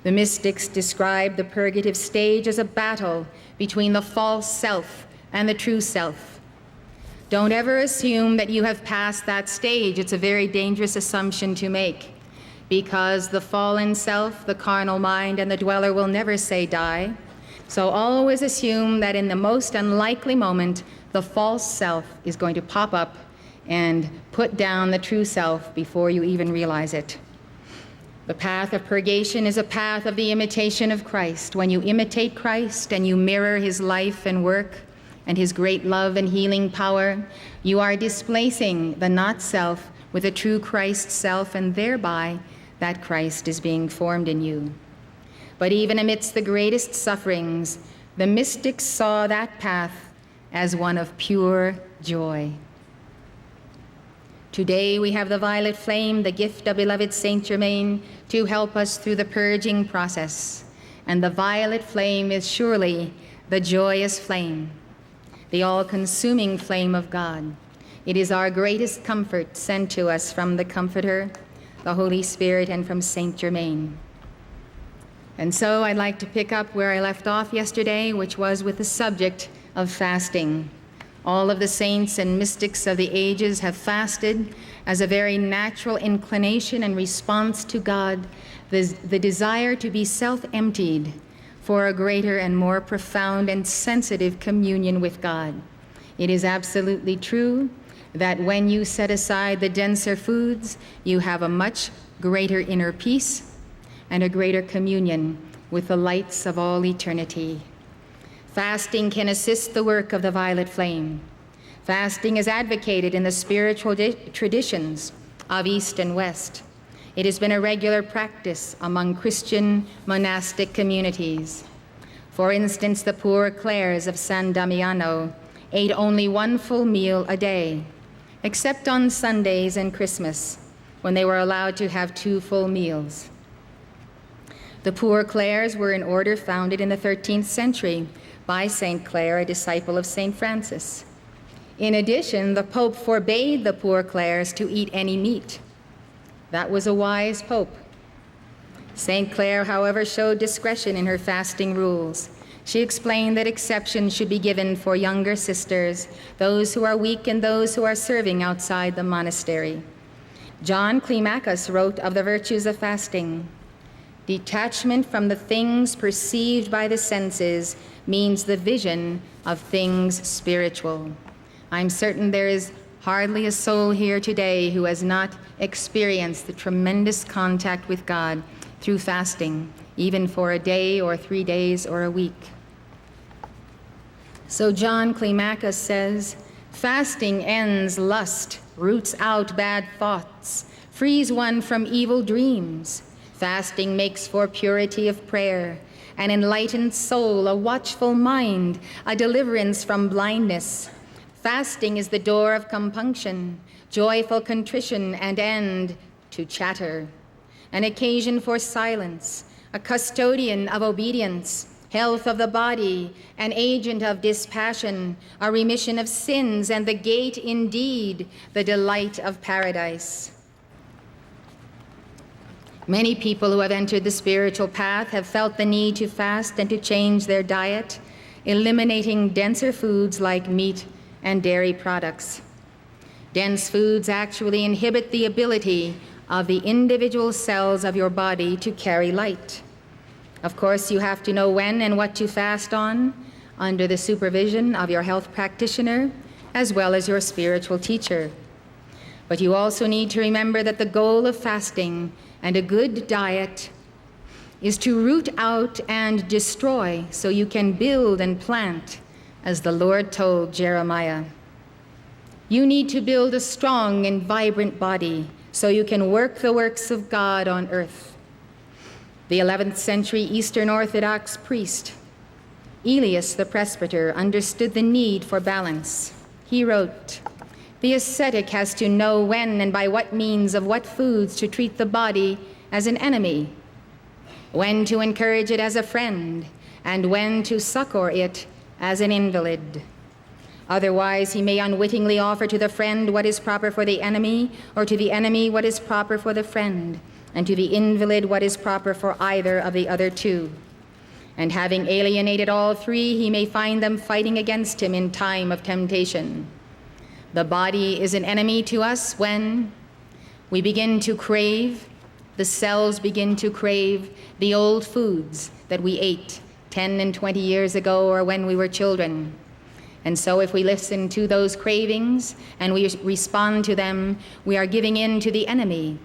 The mystics described the purgative stage as a battle between the false self and the true self. Don't ever assume that you have passed that stage. It's a very dangerous assumption to make, because the fallen self, the carnal mind, and the dweller will never say die. So always assume that in the most unlikely moment, the false self is going to pop up and put down the true self before you even realize it. The path of purgation is a path of the imitation of Christ. When you imitate Christ and you mirror his life and work and his great love and healing power, you are displacing the not self with a true Christ self, and thereby that Christ is being formed in you. But even amidst the greatest sufferings, the mystics saw that path as one of pure joy. Today we have the violet flame, the gift of beloved Saint Germain, to help us through the purging process. And the violet flame is surely the joyous flame, the all-consuming flame of God. It is our greatest comfort sent to us from the Comforter, the Holy Spirit, and from Saint Germain. And so I'd like to pick up where I left off yesterday, which was with the subject of fasting. All of the saints and mystics of the ages have fasted as a very natural inclination and response to God, the desire to be self-emptied for a greater and more profound and sensitive communion with God. It is absolutely true that when you set aside the denser foods, you have a much greater inner peace and a greater communion with the lights of all eternity. Fasting can assist the work of the violet flame. Fasting is advocated in the spiritual traditions of East and West. It has been a regular practice among Christian monastic communities. For instance, the poor Clares of San Damiano ate only one full meal a day, except on Sundays and Christmas, when they were allowed to have 2 full meals. The poor Clares were an order founded in the 13th century by St. Clare, a disciple of St. Francis. In addition, the Pope forbade the poor Clares to eat any meat. That was a wise Pope. St. Clare, however, showed discretion in her fasting rules. She explained that exceptions should be given for younger sisters, those who are weak and those who are serving outside the monastery. John Climacus wrote of the virtues of fasting. Detachment from the things perceived by the senses means the vision of things spiritual. I'm certain there is hardly a soul here today who has not experienced the tremendous contact with God through fasting even for a day or 3 days or a week. So John Climacus says, fasting ends lust, roots out bad thoughts, frees one from evil dreams. Fasting makes for purity of prayer, an enlightened soul, a watchful mind, a deliverance from blindness. Fasting is the door of compunction, joyful contrition and end to chatter, an occasion for silence, a custodian of obedience, health of the body, an agent of dispassion, a remission of sins, and the gate indeed, the delight of paradise. Many people who have entered the spiritual path have felt the need to fast and to change their diet, eliminating denser foods like meat and dairy products. Dense foods actually inhibit the ability of the individual cells of your body to carry light. Of course, you have to know when and what to fast on under the supervision of your health practitioner as well as your spiritual teacher. But you also need to remember that the goal of fasting and a good diet is to root out and destroy so you can build and plant, as the Lord told Jeremiah. You need to build a strong and vibrant body so you can work the works of God on earth. The 11th century Eastern Orthodox priest, Elias the presbyter, understood the need for balance. He wrote, "The ascetic has to know when and by what means of what foods to treat the body as an enemy, when to encourage it as a friend, and when to succor it as an invalid. Otherwise, he may unwittingly offer to the friend what is proper for the enemy, or to the enemy what is proper for the friend, and to the invalid what is proper for either of the other two. And having alienated all three, he may find them fighting against him in time of temptation. The body is an enemy to us when we begin to crave, the cells begin to crave the old foods that we ate 10 and 20 years ago or when we were children. And so if we listen to those cravings and we respond to them, we are giving in to the enemy.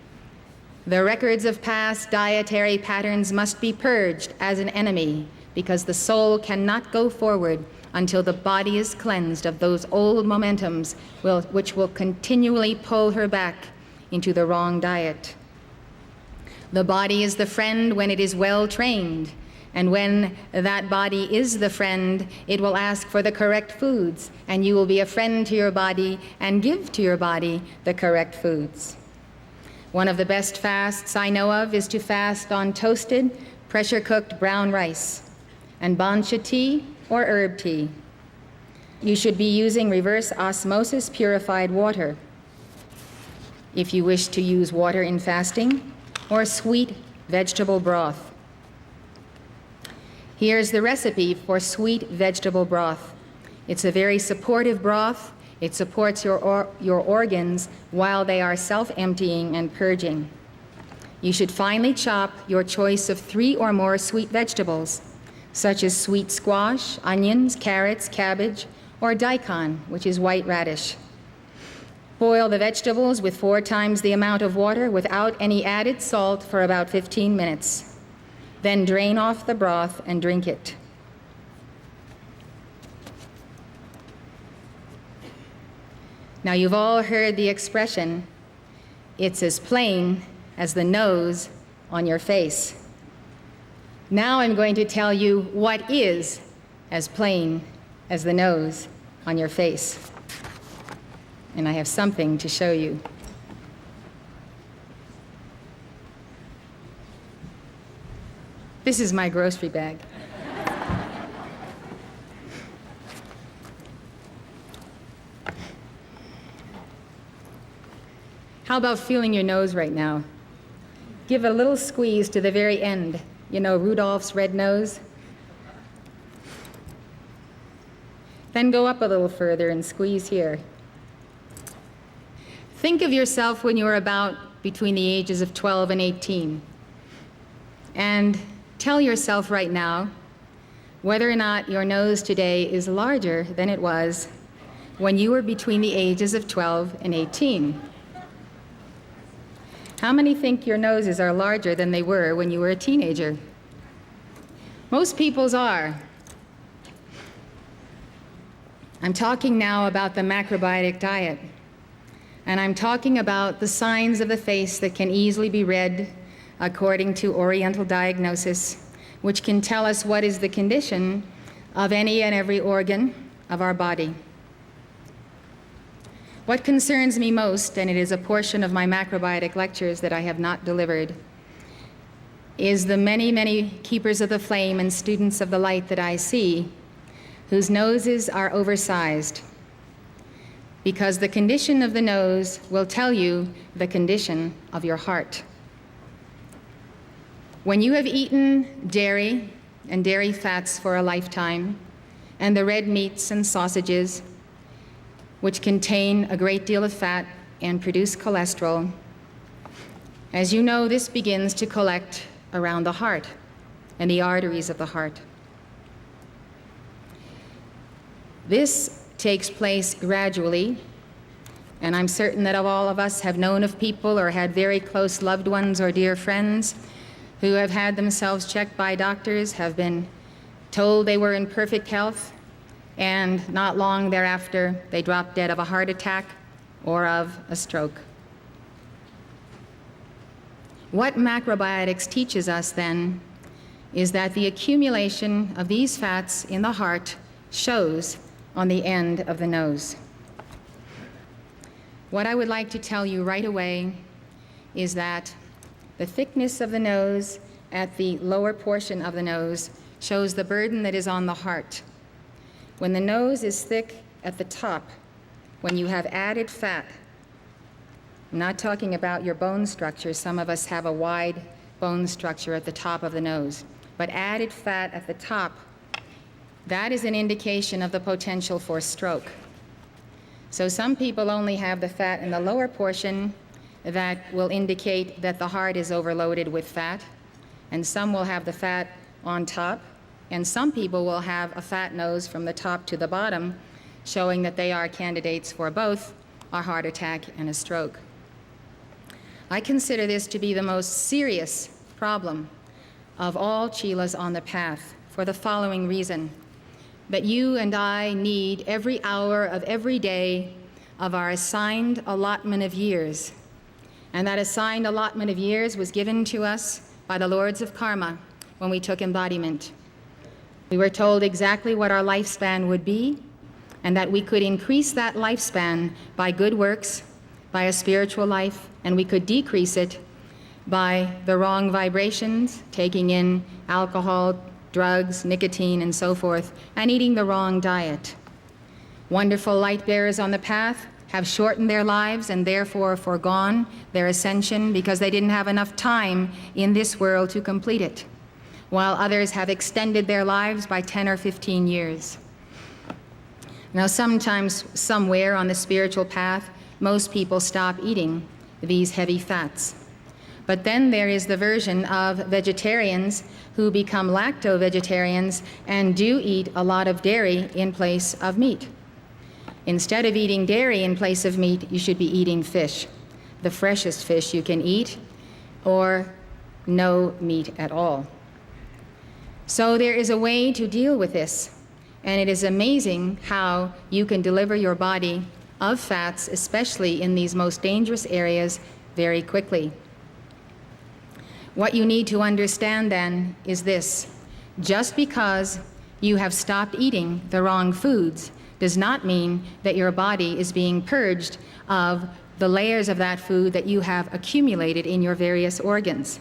The records of past dietary patterns must be purged as an enemy, because the soul cannot go forward until the body is cleansed of those old momentums which will continually pull her back into the wrong diet. The body is the friend when it is well trained, and when that body is the friend, it will ask for the correct foods, and you will be a friend to your body and give to your body the correct foods. One of the best fasts I know of is to fast on toasted, pressure-cooked brown rice and bancha tea or herb tea. You should be using reverse osmosis purified water if you wish to use water in fasting, or sweet vegetable broth. Here's the recipe for sweet vegetable broth. It's a very supportive broth. It supports your organs while they are self-emptying and purging. You should finely chop your choice of 3 or more sweet vegetables, such as sweet squash, onions, carrots, cabbage, or daikon, which is white radish. Boil the vegetables with 4 times the amount of water without any added salt for about 15 minutes. Then drain off the broth and drink it. Now, you've all heard the expression, it's as plain as the nose on your face. Now I'm going to tell you what is as plain as the nose on your face. And I have something to show you. This is my grocery bag. How about feeling your nose right now? Give a little squeeze to the very end. You know, Rudolph's red nose? Then go up a little further and squeeze here. Think of yourself when you were about between the ages of 12 and 18. And tell yourself right now whether or not your nose today is larger than it was when you were between the ages of 12 and 18. How many think your noses are larger than they were when you were a teenager? Most people's are. I'm talking now about the macrobiotic diet. And I'm talking about the signs of the face that can easily be read according to Oriental diagnosis, which can tell us what is the condition of any and every organ of our body. What concerns me most, and it is a portion of my macrobiotic lectures that I have not delivered, is the many, many keepers of the flame and students of the light that I see, whose noses are oversized, because the condition of the nose will tell you the condition of your heart. When you have eaten dairy and dairy fats for a lifetime, and the red meats and sausages, which contain a great deal of fat and produce cholesterol, as you know, this begins to collect around the heart and the arteries of the heart. This takes place gradually, and I'm certain that all of us have known of people or had very close loved ones or dear friends who have had themselves checked by doctors, have been told they were in perfect health, and not long thereafter they dropped dead of a heart attack or of a stroke. What macrobiotics teaches us then is that the accumulation of these fats in the heart shows on the end of the nose. What I would like to tell you right away is that the thickness of the nose at the lower portion of the nose shows the burden that is on the heart. When the nose is thick at the top, when you have added fat, I'm not talking about your bone structure. Some of us have a wide bone structure at the top of the nose, but added fat at the top, that is an indication of the potential for stroke. So some people only have the fat in the lower portion that will indicate that the heart is overloaded with fat, and some will have the fat on top, and some people will have a fat nose from the top to the bottom, showing that they are candidates for both a heart attack and a stroke. I consider this to be the most serious problem of all chelas on the path for the following reason: that you and I need every hour of every day of our assigned allotment of years. And that assigned allotment of years was given to us by the Lords of Karma when we took embodiment. We were told exactly what our lifespan would be, and that we could increase that lifespan by good works, by a spiritual life, and we could decrease it by the wrong vibrations, taking in alcohol, drugs, nicotine, and so forth, and eating the wrong diet. Wonderful light bearers on the path have shortened their lives and therefore foregone their ascension because they didn't have enough time in this world to complete it, while others have extended their lives by 10 or 15 years. Now, sometimes, somewhere on the spiritual path, most people stop eating these heavy fats. But then there is the version of vegetarians who become lacto-vegetarians and do eat a lot of dairy in place of meat. Instead of eating dairy in place of meat, you should be eating fish, the freshest fish you can eat, or no meat at all. So there is a way to deal with this, and it is amazing how you can deliver your body of fats, especially in these most dangerous areas, very quickly. What you need to understand then is this: just because you have stopped eating the wrong foods does not mean that your body is being purged of the layers of that food that you have accumulated in your various organs.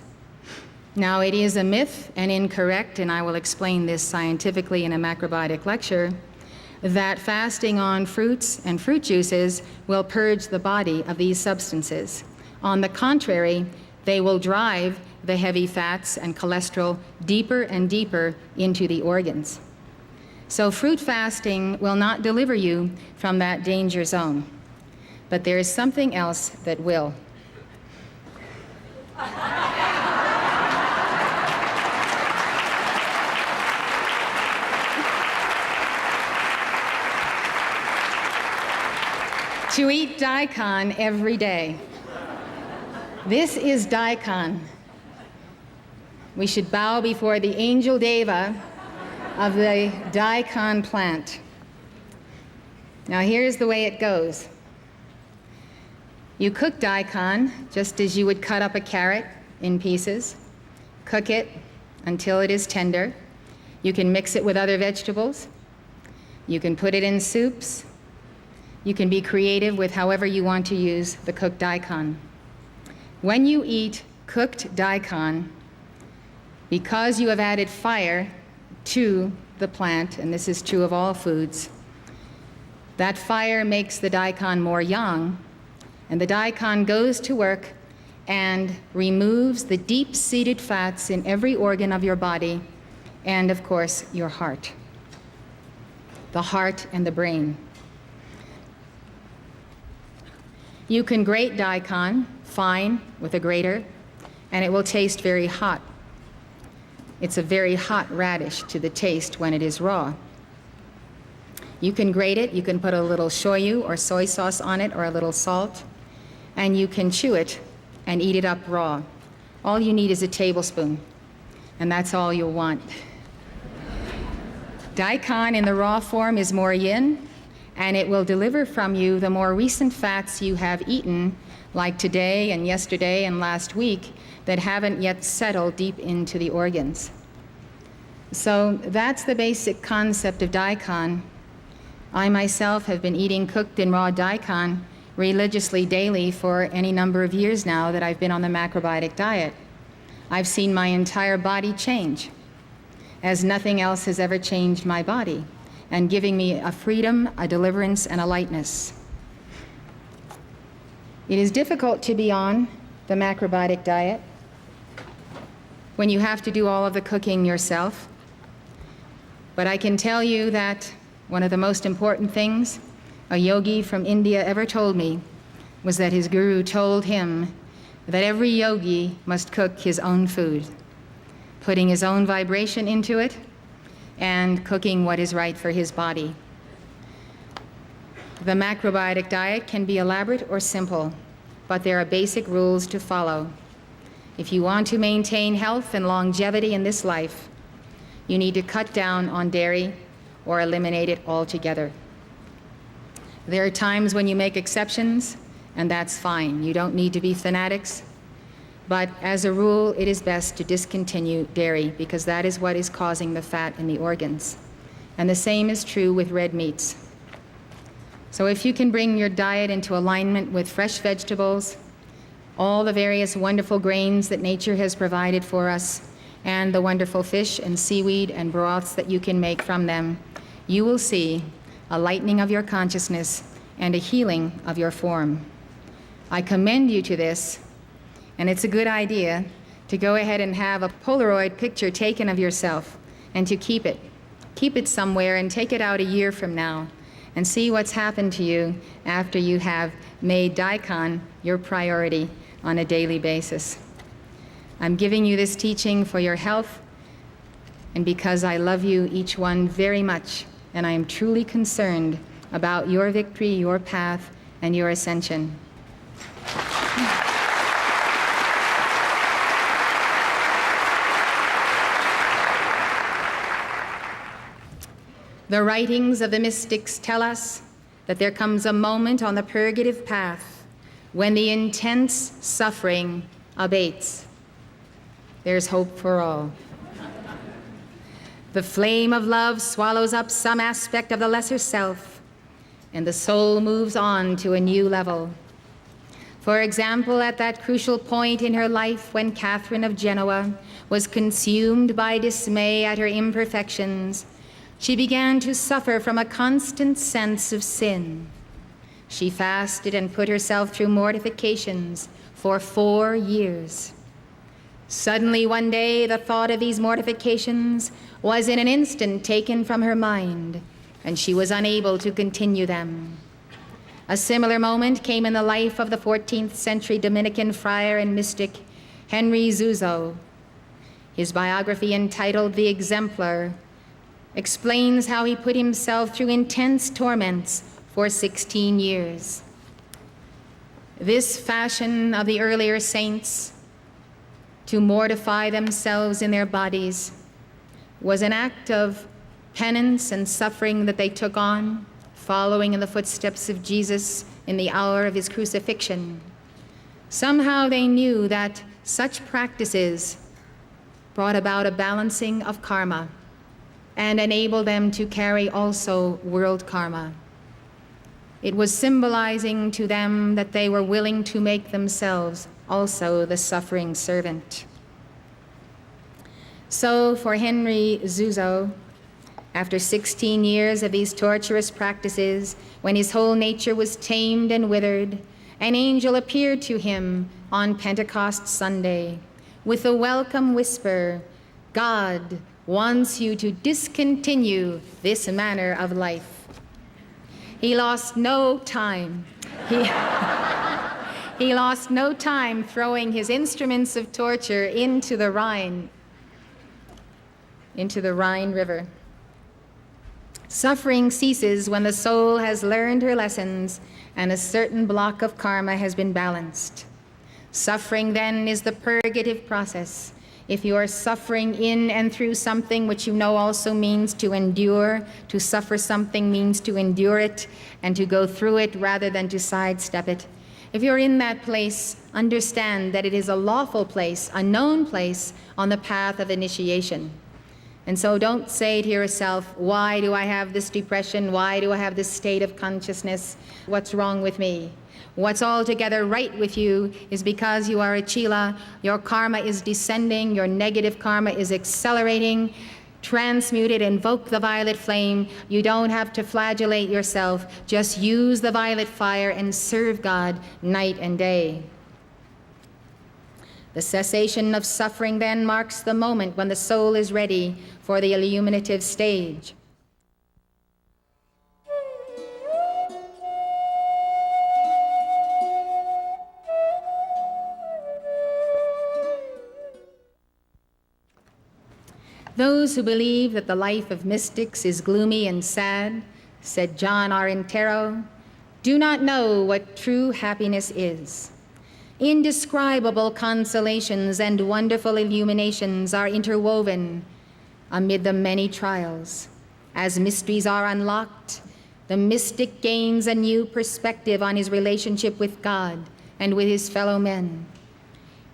Now, it is a myth and incorrect, and I will explain this scientifically in a macrobiotic lecture, that fasting on fruits and fruit juices will purge the body of these substances. On the contrary, they will drive the heavy fats and cholesterol deeper and deeper into the organs. So fruit fasting will not deliver you from that danger zone, but there is something else that will. To eat daikon every day. This is daikon. we should bow before the angel deva of the daikon plant. Now here's the way it goes. You cook daikon just as you would cut up a carrot in pieces. Cook it until it is tender. You can mix it with other vegetables. You can put it in soups. You can be creative with however you want to use the cooked daikon. When you eat cooked daikon, because you have added fire to the plant, and this is true of all foods, that fire makes the daikon more yang, and the daikon goes to work and removes the deep-seated fats in every organ of your body, and of course, your heart. The heart and the brain. You can grate daikon fine with a grater, and it will taste very hot. It's a very hot radish to the taste when it is raw. You can grate it, you can put a little shoyu or soy sauce on it or a little salt, and you can chew it and eat it up raw. All you need is a tablespoon, and that's all you'll want. Daikon in the raw form is more yin, and it will deliver from you the more recent fats you have eaten, like today and yesterday and last week, that haven't yet settled deep into the organs. So that's the basic concept of daikon. I myself have been eating cooked and raw daikon religiously daily for any number of years now that I've been on the macrobiotic diet. I've seen my entire body change, as nothing else has ever changed my body, and giving me a freedom, a deliverance, and a lightness. It is difficult to be on the macrobiotic diet when you have to do all of the cooking yourself. But I can tell you that one of the most important things a yogi from India ever told me was that his guru told him that every yogi must cook his own food, putting his own vibration into it and cooking what is right for his body. The macrobiotic diet can be elaborate or simple, but there are basic rules to follow. If you want to maintain health and longevity in this life, you need to cut down on dairy or eliminate it altogether. There are times when you make exceptions, and that's fine. You don't need to be fanatics. But as a rule, it is best to discontinue dairy because that is what is causing the fat in the organs. And the same is true with red meats. So if you can bring your diet into alignment with fresh vegetables, all the various wonderful grains that nature has provided for us, and the wonderful fish and seaweed and broths that you can make from them, you will see a lightening of your consciousness and a healing of your form. I commend you to this, and it's a good idea to go ahead and have a Polaroid picture taken of yourself and to keep it. Keep it somewhere and take it out a year from now and see what's happened to you after you have made daikon your priority on a daily basis. I'm giving you this teaching for your health and because I love you each one very much, and I am truly concerned about your victory, your path, and your ascension. The writings of the mystics tell us that there comes a moment on the purgative path when the intense suffering abates. There's hope for all. The flame of love swallows up some aspect of the lesser self, and the soul moves on to a new level. For example, at that crucial point in her life when Catherine of Genoa was consumed by dismay at her imperfections, she began to suffer from a constant sense of sin. She fasted and put herself through mortifications for 4 years. Suddenly one day, the thought of these mortifications was in an instant taken from her mind, and she was unable to continue them. A similar moment came in the life of the 14th century Dominican friar and mystic, Henry Zuzo. His biography, entitled The Exemplar, explains how he put himself through intense torments for 16 years. This fashion of the earlier saints to mortify themselves in their bodies was an act of penance and suffering that they took on, following in the footsteps of Jesus in the hour of his crucifixion. Somehow they knew that such practices brought about a balancing of karma and enabled them to carry also world karma. It was symbolizing to them that they were willing to make themselves also the suffering servant. So for Henry Zuzo, after 16 years of these torturous practices, when his whole nature was tamed and withered, an angel appeared to him on Pentecost Sunday with a welcome whisper, "God wants you to discontinue this manner of life." He lost no time. He lost no time throwing his instruments of torture into the Rhine River. Suffering ceases when the soul has learned her lessons and a certain block of karma has been balanced. Suffering then is the purgative process. If you are suffering in and through something, which you know also means to endure, to suffer something means to endure it and to go through it rather than to sidestep it. If you're in that place, understand that it is a lawful place, a known place on the path of initiation. And so don't say to yourself, why do I have this depression? Why do I have this state of consciousness? What's wrong with me? What's altogether right with you is because you are a Chela, your karma is descending, your negative karma is accelerating. Transmute it, invoke the violet flame. You don't have to flagellate yourself. Just use the violet fire and serve God night and day. The cessation of suffering then marks the moment when the soul is ready for the illuminative stage. Those who believe that the life of mystics is gloomy and sad, said John Arentero, do not know what true happiness is. Indescribable consolations and wonderful illuminations are interwoven amid the many trials. As mysteries are unlocked, the mystic gains a new perspective on his relationship with God and with his fellow men.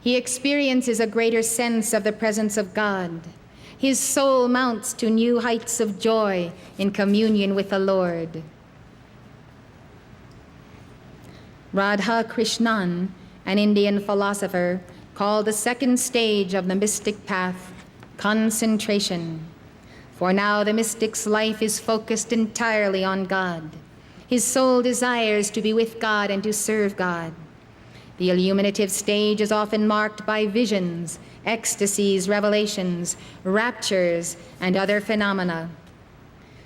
He experiences a greater sense of the presence of God. His soul mounts to new heights of joy in communion with the Lord. Radha Krishnan, an Indian philosopher, called the second stage of the mystic path concentration. For now the mystic's life is focused entirely on God. His soul desires to be with God and to serve God. The illuminative stage is often marked by visions, ecstasies, revelations, raptures, and other phenomena.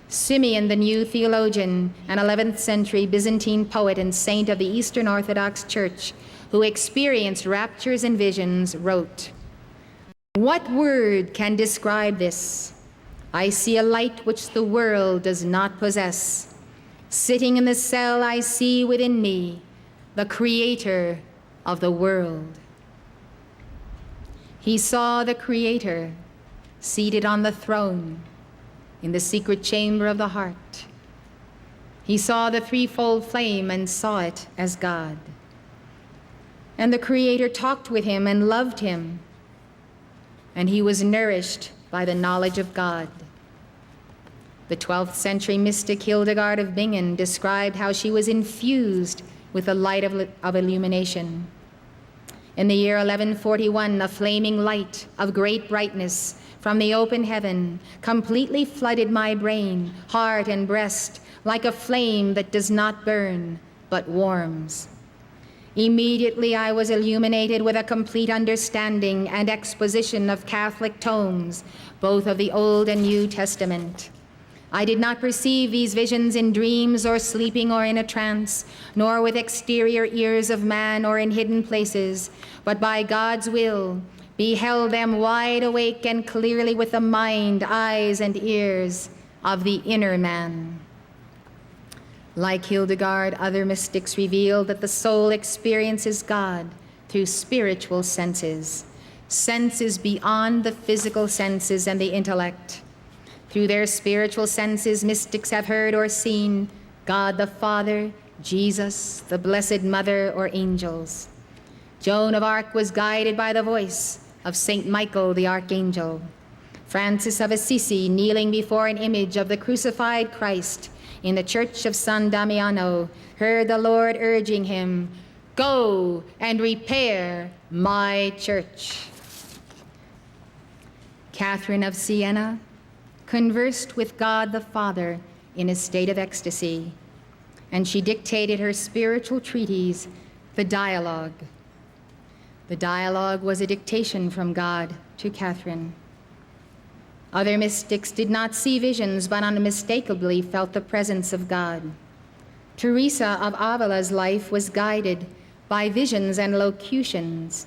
Simeon, the new theologian, an 11th century Byzantine poet and saint of the Eastern Orthodox Church, who experienced raptures and visions, wrote, "What word can describe this? I see a light which the world does not possess. Sitting in the cell I see within me the Creator of the world." He saw the Creator seated on the throne in the secret chamber of the heart. He saw the threefold flame and saw it as God. And the Creator talked with him and loved him, and he was nourished by the knowledge of God. The 12th century mystic Hildegard of Bingen described how she was infused with the light of illumination. In the year 1141, a flaming light of great brightness from the open heaven completely flooded my brain, heart, and breast like a flame that does not burn, but warms. Immediately I was illuminated with a complete understanding and exposition of Catholic tomes, both of the Old and New Testament. I did not perceive these visions in dreams or sleeping or in a trance, nor with exterior ears of man or in hidden places, but by God's will, beheld them wide awake and clearly with the mind, eyes, and ears of the inner man. Like Hildegard, other mystics reveal that the soul experiences God through spiritual senses. senses beyond the physical senses and the intellect. Through their spiritual senses, mystics have heard or seen God the Father, Jesus, the Blessed Mother, or angels. Joan of Arc was guided by the voice of Saint Michael the Archangel. Francis of Assisi, kneeling before an image of the crucified Christ in the church of San Damiano, heard the Lord urging him, "Go and repair my church." Catherine of Siena conversed with God the Father in a state of ecstasy, and she dictated her spiritual treatise, the Dialogue. The Dialogue was a dictation from God to Catherine. Other mystics did not see visions, but unmistakably felt the presence of God. Teresa of Avila's life was guided by visions and locutions,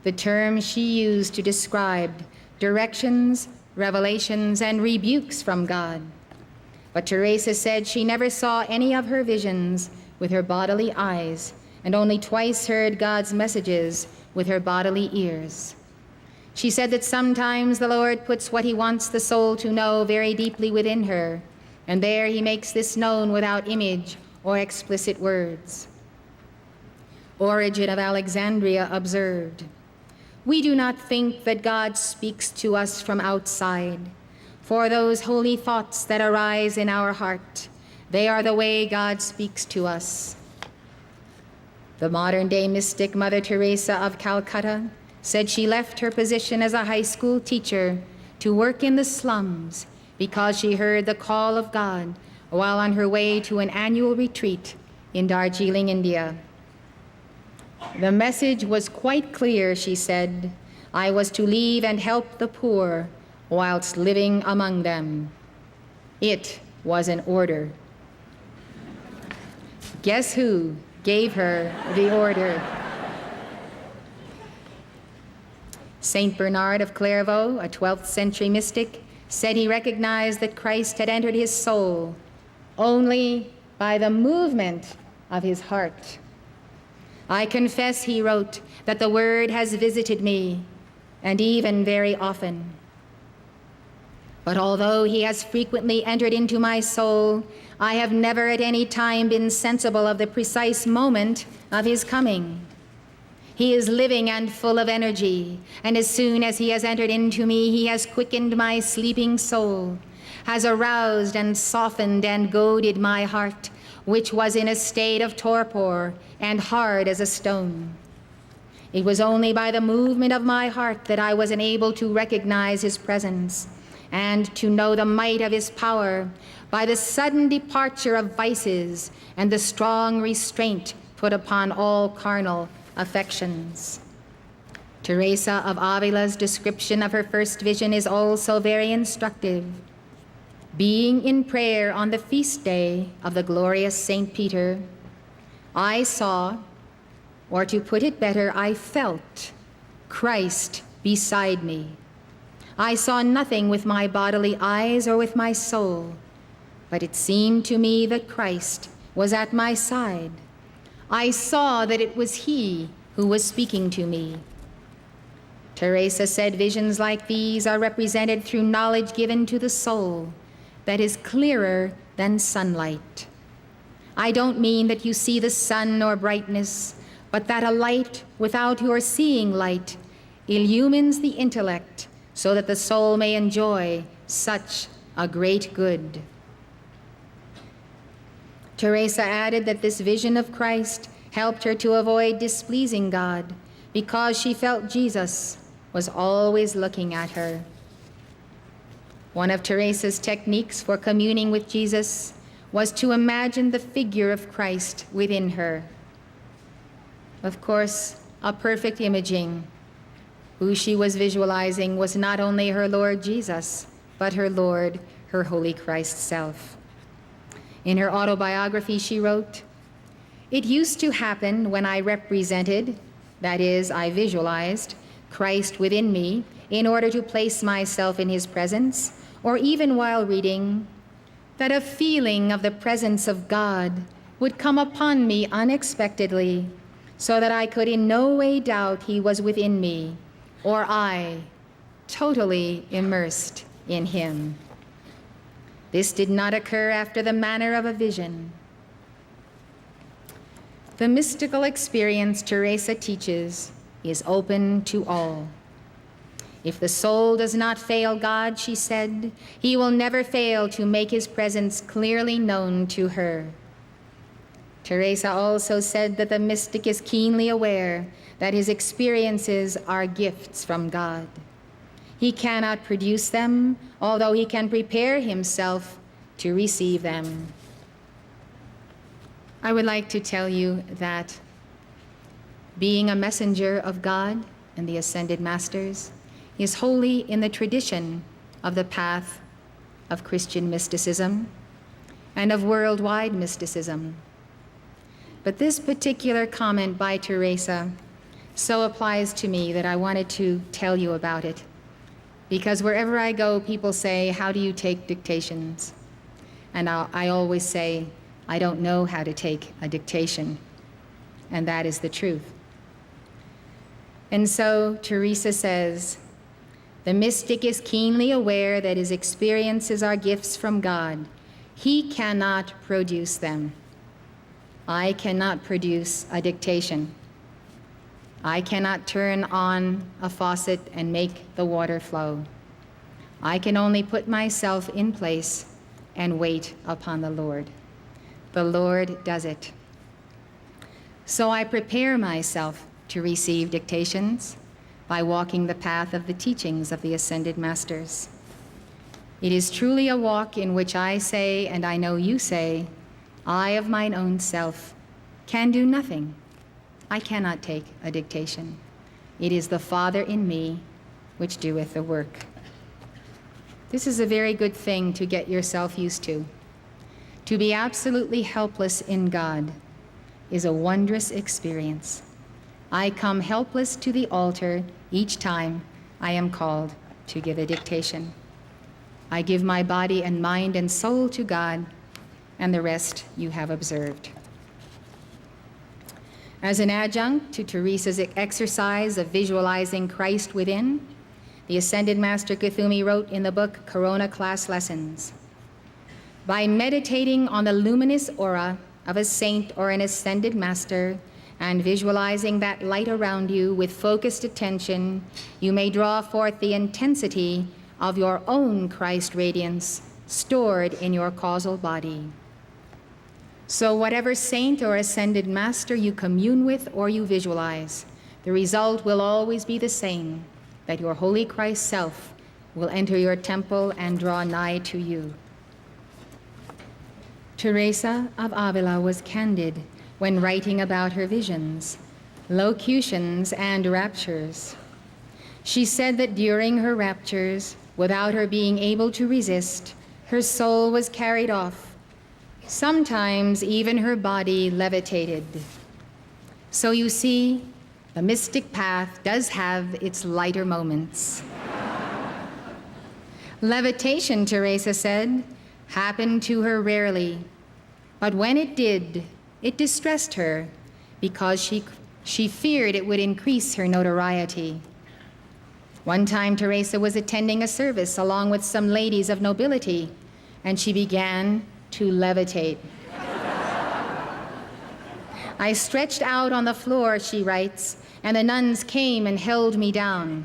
the terms she used to describe directions, revelations, and rebukes from God. But Teresa said she never saw any of her visions with her bodily eyes, and only twice heard God's messages with her bodily ears. She said that sometimes the Lord puts what he wants the soul to know very deeply within her, and there he makes this known without image or explicit words. Origen of Alexandria observed, "We do not think that God speaks to us from outside, for those holy thoughts that arise in our heart, they are the way God speaks to us." The modern-day mystic Mother Teresa of Calcutta said she left her position as a high school teacher to work in the slums because she heard the call of God while on her way to an annual retreat in Darjeeling, India. The message was quite clear, she said. I was to leave and help the poor whilst living among them. It was an order. Guess who gave her the order? Saint Bernard of Clairvaux, a 12th century mystic, said he recognized that Christ had entered his soul only by the movement of his heart. "I confess," he wrote, "that the word has visited me, and even very often. But although he has frequently entered into my soul, I have never at any time been sensible of the precise moment of his coming. He is living and full of energy, and as soon as he has entered into me, he has quickened my sleeping soul, has aroused and softened and goaded my heart, which was in a state of torpor and hard as a stone. It was only by the movement of my heart that I was enabled to recognize his presence and to know the might of his power, by the sudden departure of vices and the strong restraint put upon all carnal affections." Teresa of Avila's description of her first vision is also very instructive. "Being in prayer on the feast day of the glorious Saint Peter, I saw, or to put it better, I felt Christ beside me. I saw nothing with my bodily eyes or with my soul, but it seemed to me that Christ was at my side. I saw that it was he who was speaking to me." Teresa said visions like these are represented through knowledge given to the soul that is clearer than sunlight. I don't mean that you see the sun or brightness, but that a light without your seeing light illumines the intellect so that the soul may enjoy such a great good. Teresa added that this vision of Christ helped her to avoid displeasing God because she felt Jesus was always looking at her. One of Teresa's techniques for communing with Jesus was to imagine the figure of Christ within her. Of course, a perfect imaging. Who she was visualizing was not only her Lord Jesus, but her Lord, her Holy Christ self. In her autobiography, she wrote, "It used to happen when I represented, that is, I visualized, Christ within me in order to place myself in his presence, or even while reading, that a feeling of the presence of God would come upon me unexpectedly, so that I could in no way doubt he was within me, or I, totally immersed in him. This did not occur after the manner of a vision. The mystical experience Teresa teaches is open to all. If the soul does not fail God, she said, he will never fail to make his presence clearly known to her. Teresa also said that the mystic is keenly aware that his experiences are gifts from God. He cannot produce them, although he can prepare himself to receive them. I would like to tell you that being a messenger of God and the Ascended Masters is wholly in the tradition of the path of Christian mysticism and of worldwide mysticism. But this particular comment by Teresa so applies to me that I wanted to tell you about it. Because wherever I go, people say, how do you take dictations? And I always say, I don't know how to take a dictation. And that is the truth. And so Teresa says, the mystic is keenly aware that his experiences are gifts from God. He cannot produce them. I cannot produce a dictation. I cannot turn on a faucet and make the water flow. I can only put myself in place and wait upon the Lord. The Lord does it. So I prepare myself to receive dictations by walking the path of the teachings of the Ascended Masters. It is truly a walk in which I say, and I know you say, I of mine own self can do nothing. I cannot take a dictation. It is the Father in me which doeth the work. This is a very good thing to get yourself used to. To be absolutely helpless in God is a wondrous experience. I come helpless to the altar each time I am called to give a dictation. I give my body and mind and soul to God, and the rest you have observed. As an adjunct to Teresa's exercise of visualizing Christ within, the Ascended Master Kuthumi wrote in the book Corona Class Lessons, by meditating on the luminous aura of a saint or an Ascended Master and visualizing that light around you with focused attention, you may draw forth the intensity of your own Christ radiance stored in your causal body. So whatever saint or Ascended Master you commune with or you visualize, the result will always be the same, that your Holy Christ self will enter your temple and draw nigh to you. Teresa of Avila was candid when writing about her visions, locutions, and raptures. She said that during her raptures, without her being able to resist, her soul was carried off. Sometimes even her body levitated. So you see, the mystic path does have its lighter moments. Levitation, Teresa said, happened to her rarely, but when it did, it distressed her because she feared it would increase her notoriety. One time, Teresa was attending a service along with some ladies of nobility, and she began to levitate. I stretched out on the floor, she writes, and the nuns came and held me down.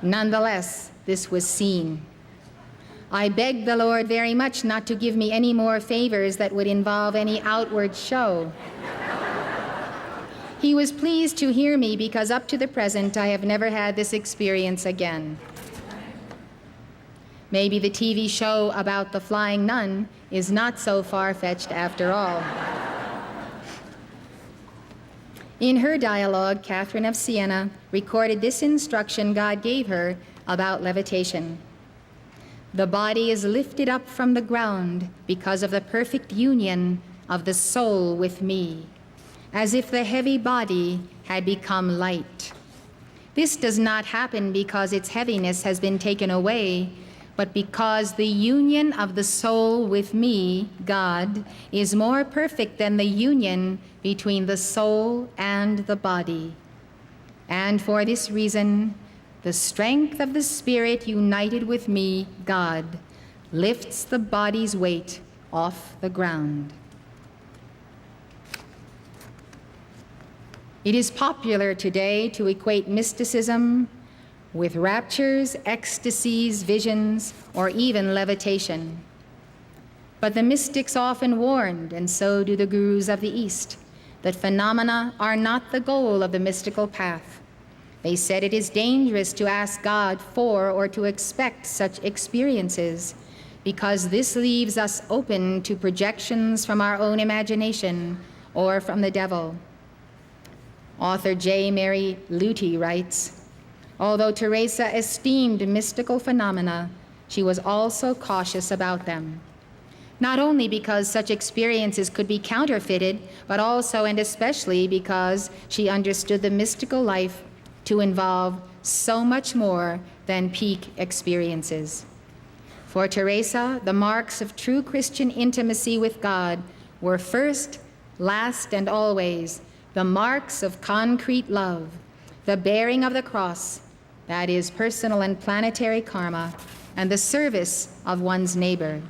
Nonetheless, this was seen. I begged the Lord very much not to give me any more favors that would involve any outward show. He was pleased to hear me because up to the present, I have never had this experience again. Maybe the TV show about the flying nun is not so far-fetched after all. In her dialogue, Catherine of Siena recorded this instruction God gave her about levitation. The body is lifted up from the ground because of the perfect union of the soul with me, as if the heavy body had become light. This does not happen because its heaviness has been taken away, but because the union of the soul with me, God, is more perfect than the union between the soul and the body. And for this reason, the strength of the Spirit united with me, God, lifts the body's weight off the ground. It is popular today to equate mysticism with raptures, ecstasies, visions, or even levitation. But the mystics often warned, and so do the gurus of the East, that phenomena are not the goal of the mystical path. They said it is dangerous to ask God for or to expect such experiences, because this leaves us open to projections from our own imagination or from the devil. Author J. Mary Luty writes, although Teresa esteemed mystical phenomena, she was also cautious about them. Not only because such experiences could be counterfeited, but also and especially because she understood the mystical life to involve so much more than peak experiences. For Teresa, the marks of true Christian intimacy with God were first, last, and always the marks of concrete love, the bearing of the cross, that is personal and planetary karma, and the service of one's neighbor.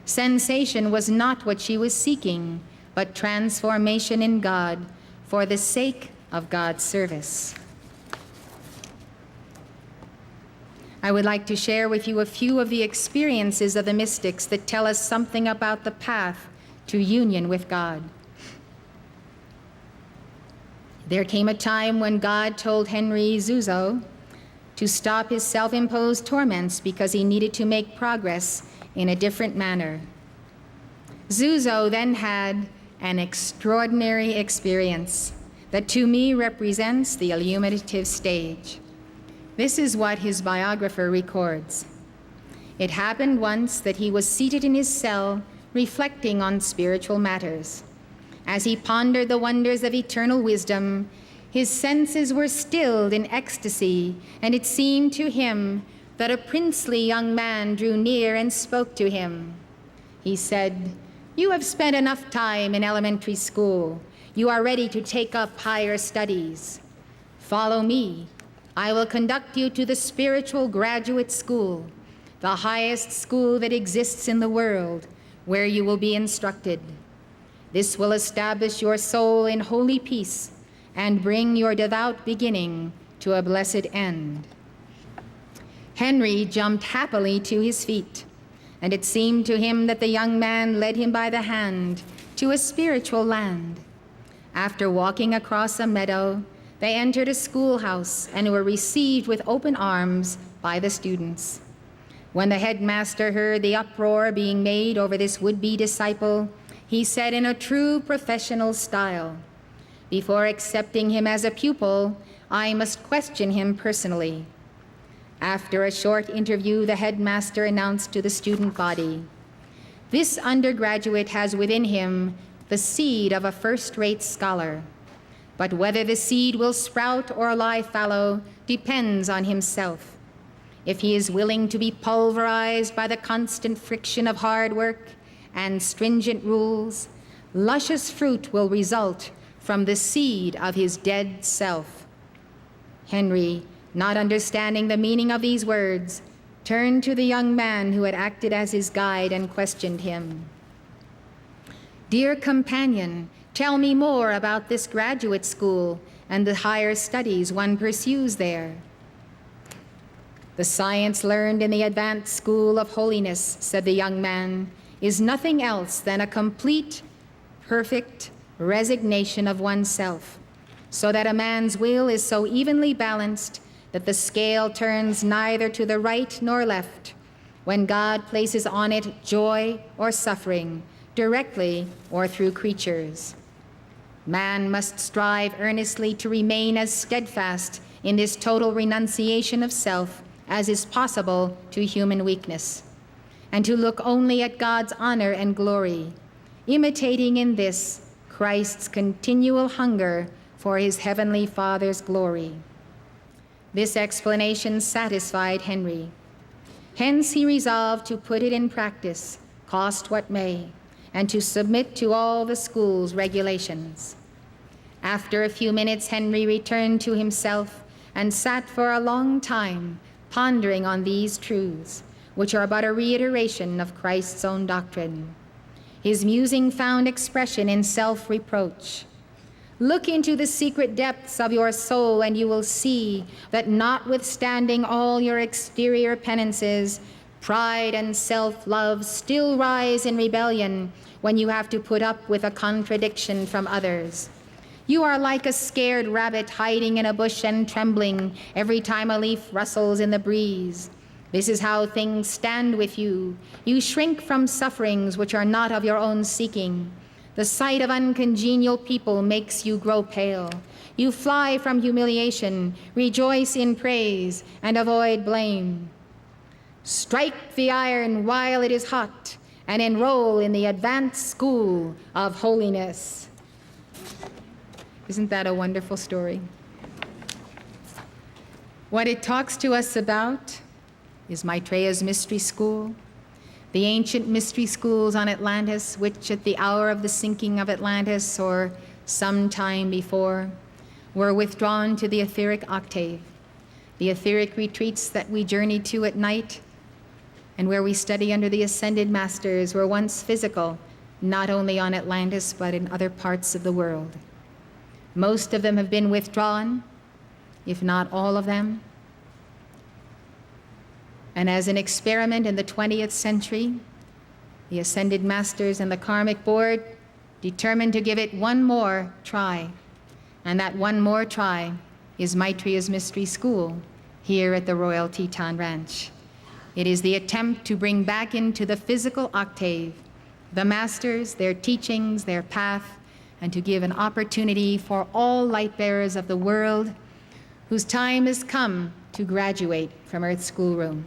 Sensation was not what she was seeking, but transformation in God for the sake of God's service. I would like to share with you a few of the experiences of the mystics that tell us something about the path to union with God. There came a time when God told Henry Zuzo to stop his self-imposed torments because he needed to make progress in a different manner. Zuzo then had an extraordinary experience that to me represents the Illuminative Stage. This is what his biographer records. It happened once that he was seated in his cell reflecting on spiritual matters. As he pondered the wonders of eternal wisdom, his senses were stilled in ecstasy, and it seemed to him that a princely young man drew near and spoke to him. He said, "You have spent enough time in elementary school. You are ready to take up higher studies. Follow me. I will conduct you to the spiritual graduate school, the highest school that exists in the world, where you will be instructed. This will establish your soul in holy peace and bring your devout beginning to a blessed end." Henry jumped happily to his feet, and it seemed to him that the young man led him by the hand to a spiritual land. After walking across a meadow, they entered a schoolhouse and were received with open arms by the students. When the headmaster heard the uproar being made over this would-be disciple, he said in a true professional style, "Before accepting him as a pupil, I must question him personally." After a short interview, the headmaster announced to the student body, "This undergraduate has within him the seed of a first-rate scholar, but whether the seed will sprout or lie fallow depends on himself. If he is willing to be pulverized by the constant friction of hard work and stringent rules, luscious fruit will result from the seed of his dead self." Henry, not understanding the meaning of these words, turned to the young man who had acted as his guide and questioned him. "Dear companion, tell me more about this graduate school and the higher studies one pursues there." "The science learned in the advanced school of holiness," said the young man, "is nothing else than a complete, perfect resignation of oneself, so that a man's will is so evenly balanced that the scale turns neither to the right nor left, when God places on it joy or suffering, directly or through creatures. Man must strive earnestly to remain as steadfast in this total renunciation of self as is possible to human weakness, and to look only at God's honor and glory, imitating in this Christ's continual hunger for his heavenly Father's glory." This explanation satisfied Henry. Hence he resolved to put it in practice, cost what may, and to submit to all the school's regulations. After a few minutes, Henry returned to himself and sat for a long time pondering on these truths, which are but a reiteration of Christ's own doctrine. His musing found expression in self-reproach. Look into the secret depths of your soul, and you will see that notwithstanding all your exterior penances, pride and self-love still rise in rebellion when you have to put up with a contradiction from others. You are like a scared rabbit hiding in a bush and trembling every time a leaf rustles in the breeze. This is how things stand with you. You shrink from sufferings which are not of your own seeking. The sight of uncongenial people makes you grow pale. You fly from humiliation, rejoice in praise, and avoid blame. Strike the iron while it is hot, and enroll in the advanced school of holiness. Isn't that a wonderful story? What it talks to us about is Maitreya's mystery school, the ancient mystery schools on Atlantis, which at the hour of the sinking of Atlantis or some time before were withdrawn to the etheric octave, the etheric retreats that we journey to at night and where we study under the ascended masters were once physical, not only on Atlantis but in other parts of the world. Most of them have been withdrawn, if not all of them. And as an experiment in the 20th century, the Ascended Masters and the Karmic Board determined to give it one more try. And that one more try is Maitreya's Mystery School here at the Royal Teton Ranch. It is the attempt to bring back into the physical octave the Masters, their teachings, their path, and to give an opportunity for all light bearers of the world whose time has come to graduate from Earth's schoolroom.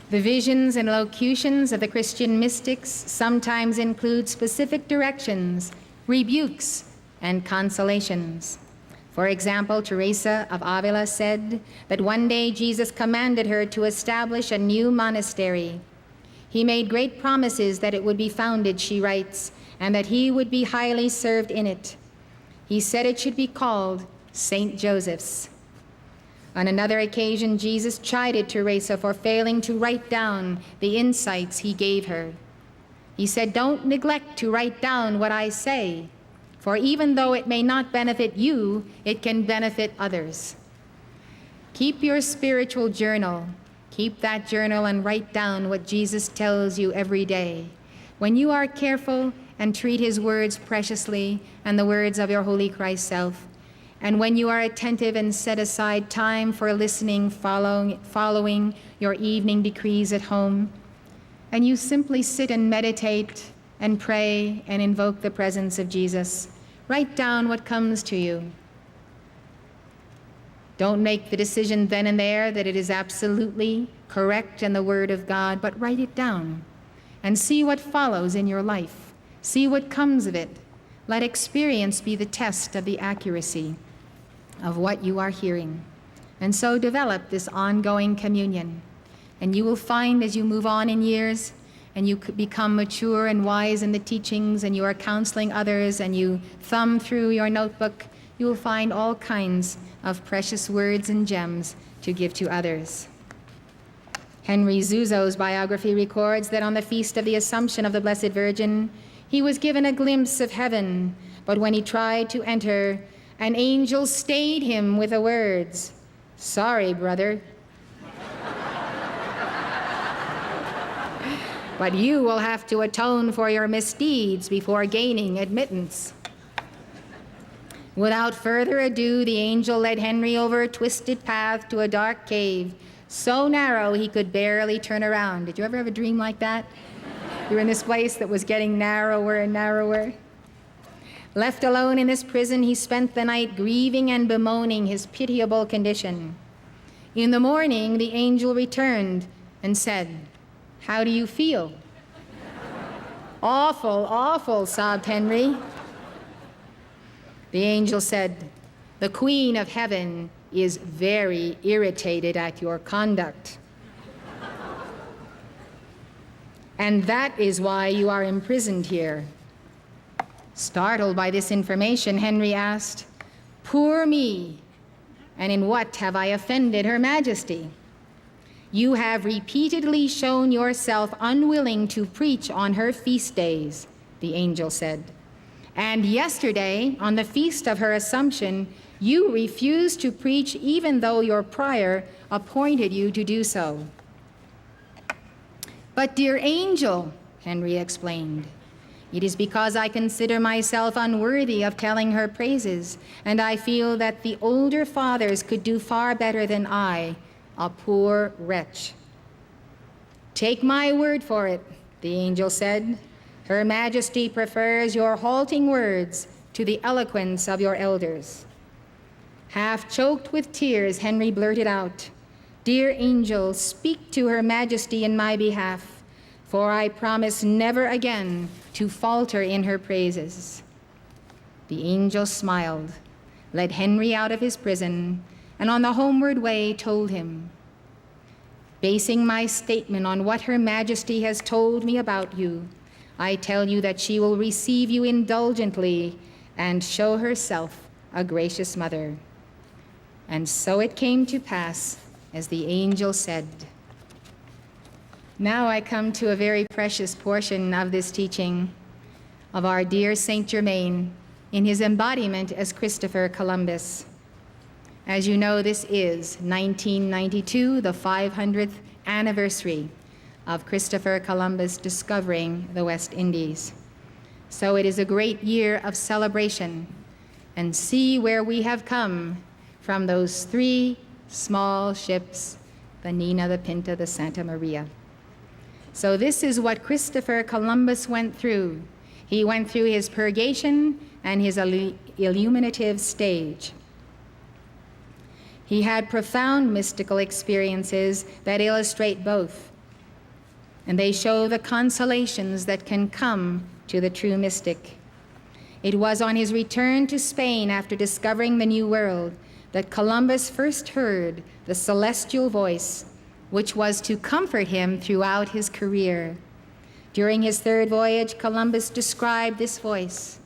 The visions and locutions of the Christian mystics sometimes include specific directions, rebukes, and consolations. For example, Teresa of Avila said that one day Jesus commanded her to establish a new monastery. He made great promises that it would be founded, she writes, and that he would be highly served in it. He said it should be called St. Joseph's. On another occasion, Jesus chided Teresa for failing to write down the insights he gave her. He said, "Don't neglect to write down what I say, for even though it may not benefit you, it can benefit others." Keep your spiritual journal. Keep that journal and write down what Jesus tells you every day. When you are careful and treat his words preciously and the words of your Holy Christ self, and when you are attentive and set aside time for listening, following your evening decrees at home, and you simply sit and meditate and pray and invoke the presence of Jesus, write down what comes to you. Don't make the decision then and there that it is absolutely correct in the Word of God, but write it down and see what follows in your life. See what comes of it. Let experience be the test of the accuracy of what you are hearing. And so develop this ongoing communion. And you will find as you move on in years and you become mature and wise in the teachings and you are counseling others and you thumb through your notebook, you will find all kinds of precious words and gems to give to others. Henry Zuzo's biography records that on the feast of the Assumption of the Blessed Virgin, he was given a glimpse of heaven, but when he tried to enter, an angel stayed him with the words, "Sorry, brother, but you will have to atone for your misdeeds before gaining admittance." Without further ado, the angel led Henry over a twisted path to a dark cave, so narrow he could barely turn around. Did you ever have a dream like that? You were in this place that was getting narrower and narrower. Left alone in this prison, he spent the night grieving and bemoaning his pitiable condition. In the morning, the angel returned and said, "How do you feel?" "Awful, awful," sobbed Henry. The angel said, "The Queen of Heaven is very irritated at your conduct. And that is why you are imprisoned here." Startled by this information, Henry asked, "Poor me, and in what have I offended Her Majesty?" "You have repeatedly shown yourself unwilling to preach on her feast days," the angel said. "And yesterday, on the feast of her Assumption, you refused to preach even though your prior appointed you to do so." "But, dear angel," Henry explained, "it is because I consider myself unworthy of telling her praises, and I feel that the older fathers could do far better than I, a poor wretch." "Take my word for it," the angel said. "Her Majesty prefers your halting words to the eloquence of your elders." Half choked with tears, Henry blurted out, "Dear angel, speak to Her Majesty in my behalf, for I promise never again to falter in her praises." The angel smiled, led Henry out of his prison, and on the homeward way told him, "Basing my statement on what Her Majesty has told me about you, I tell you that she will receive you indulgently and show herself a gracious mother." And so it came to pass, as the angel said. Now I come to a very precious portion of this teaching of our dear Saint Germain in his embodiment as Christopher Columbus. As you know, this is 1992, the 500th anniversary of Christopher Columbus discovering the West Indies. So it is a great year of celebration, and see where we have come from those 3 small ships, the Nina, the Pinta, the Santa Maria. So this is what Christopher Columbus went through. He went through his purgation and his illuminative stage. He had profound mystical experiences that illustrate both, and they show the consolations that can come to the true mystic. It was on his return to Spain after discovering the New World that Columbus first heard the celestial voice, which was to comfort him throughout his career. During his 3rd voyage, Columbus described this voice.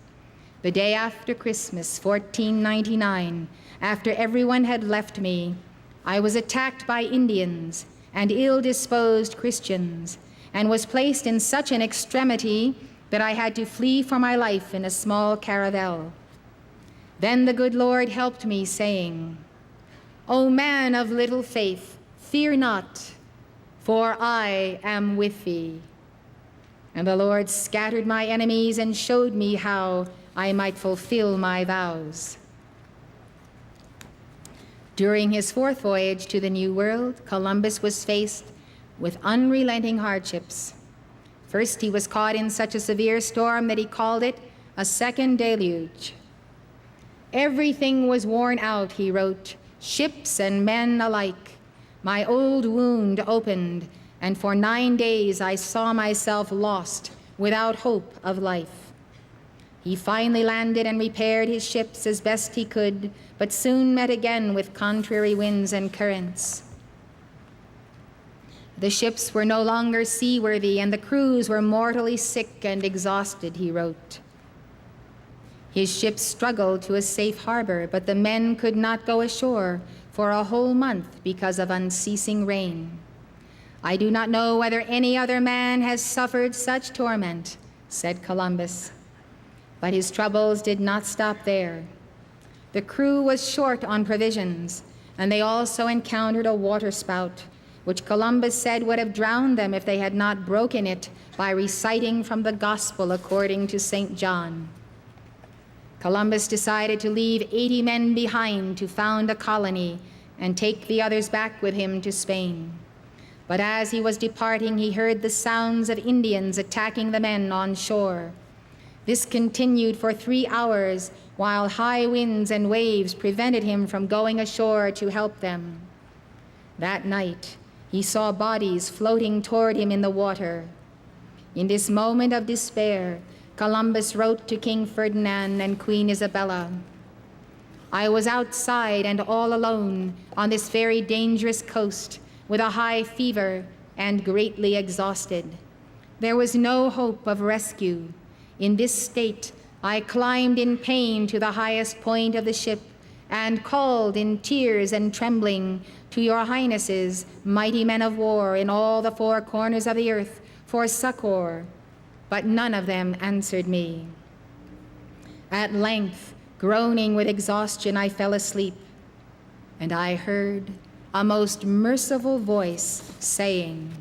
"The day after Christmas, 1499, after everyone had left me, I was attacked by Indians and ill-disposed Christians, and was placed in such an extremity that I had to flee for my life in a small caravel. Then the good Lord helped me, saying, 'O man of little faith, fear not, for I am with thee.' And the Lord scattered my enemies and showed me how I might fulfill my vows." During his 4th voyage to the New World, Columbus was faced with unrelenting hardships. First, he was caught in such a severe storm that he called it a second deluge. "Everything was worn out," he wrote, "ships and men alike. My old wound opened, and for 9 days I saw myself lost, without hope of life." He finally landed and repaired his ships as best he could, but soon met again with contrary winds and currents. The ships were no longer seaworthy, and the crews were mortally sick and exhausted, he wrote. His ship struggled to a safe harbor, but the men could not go ashore for a whole month because of unceasing rain. "I do not know whether any other man has suffered such torment," said Columbus. But his troubles did not stop there. The crew was short on provisions, and they also encountered a waterspout, which Columbus said would have drowned them if they had not broken it by reciting from the Gospel according to St. John. Columbus decided to leave 80 men behind to found a colony and take the others back with him to Spain. But as he was departing, he heard the sounds of Indians attacking the men on shore. This continued for 3 hours, while high winds and waves prevented him from going ashore to help them. That night, he saw bodies floating toward him in the water. In this moment of despair, Columbus wrote to King Ferdinand and Queen Isabella, "I was outside and all alone on this very dangerous coast with a high fever and greatly exhausted. There was no hope of rescue. In this state, I climbed in pain to the highest point of the ship and called in tears and trembling to your highnesses, mighty men of war in all the four corners of the earth, for succor, but none of them answered me. At length, groaning with exhaustion, I fell asleep, and I heard a most merciful voice saying,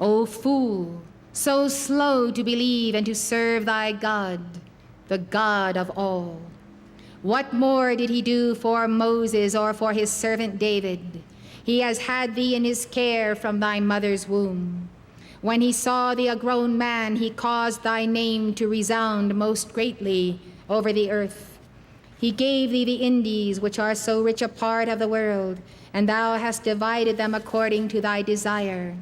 O fool, so slow to believe and to serve thy God, the God of all. What more did he do for Moses or for his servant David? He has had thee in his care from thy mother's womb. When he saw thee a grown man, he caused thy name to resound most greatly over the earth. He gave thee the Indies, which are so rich a part of the world, and thou hast divided them according to thy desire.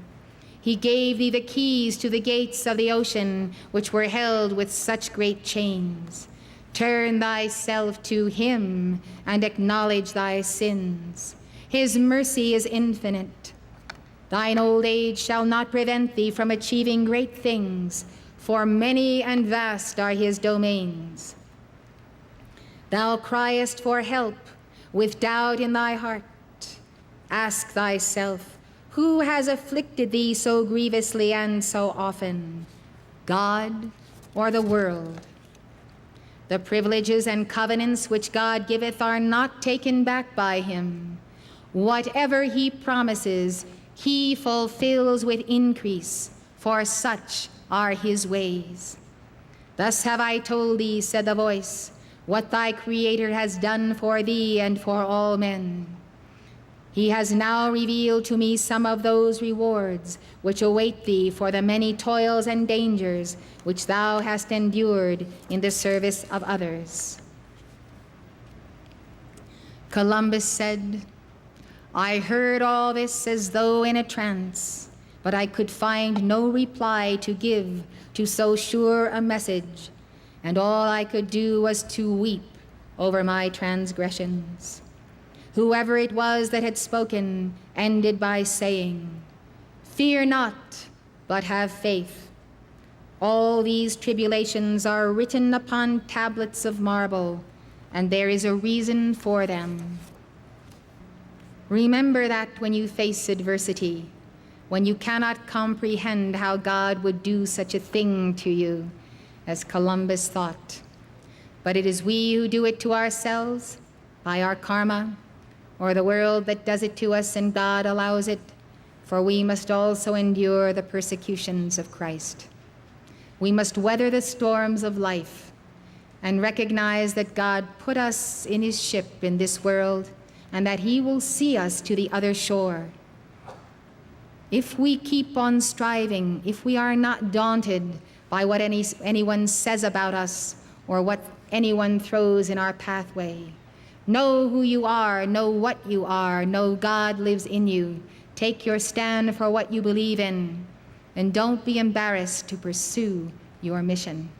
He gave thee the keys to the gates of the ocean, which were held with such great chains. Turn thyself to him and acknowledge thy sins. His mercy is infinite. Thine old age shall not prevent thee from achieving great things, for many and vast are his domains. Thou criest for help with doubt in thy heart. Ask thyself, who has afflicted thee so grievously and so often, God or the world? The privileges and covenants which God giveth are not taken back by him. Whatever he promises, he fulfills with increase, for such are his ways. Thus have I told thee, said the voice, what thy Creator has done for thee and for all men. He has now revealed to me some of those rewards which await thee for the many toils and dangers which thou hast endured in the service of others. Columbus said, I heard all this as though in a trance, but I could find no reply to give to so sure a message, and all I could do was to weep over my transgressions. Whoever it was that had spoken ended by saying, Fear not, but have faith. All these tribulations are written upon tablets of marble, and there is a reason for them. Remember that when you face adversity, when you cannot comprehend how God would do such a thing to you, as Columbus thought. But it is we who do it to ourselves, by our karma, or the world that does it to us and God allows it, for we must also endure the persecutions of Christ. We must weather the storms of life and recognize that God put us in his ship in this world and that he will see us to the other shore. If we keep on striving, if we are not daunted by what anyone says about us or what anyone throws in our pathway, know who you are, know what you are, know God lives in you. Take your stand for what you believe in, and don't be embarrassed to pursue your mission.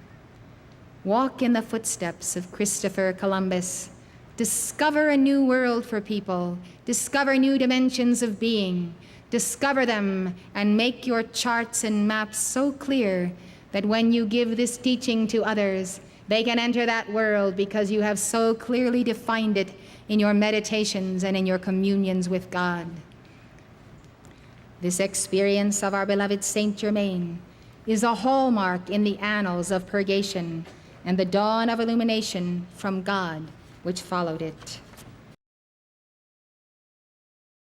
Walk in the footsteps of Christopher Columbus. Discover a new world for people. Discover new dimensions of being. Discover them and make your charts and maps so clear that when you give this teaching to others, they can enter that world because you have so clearly defined it in your meditations and in your communions with God. This experience of our beloved Saint Germain is a hallmark in the annals of purgation and the dawn of illumination from God which followed it.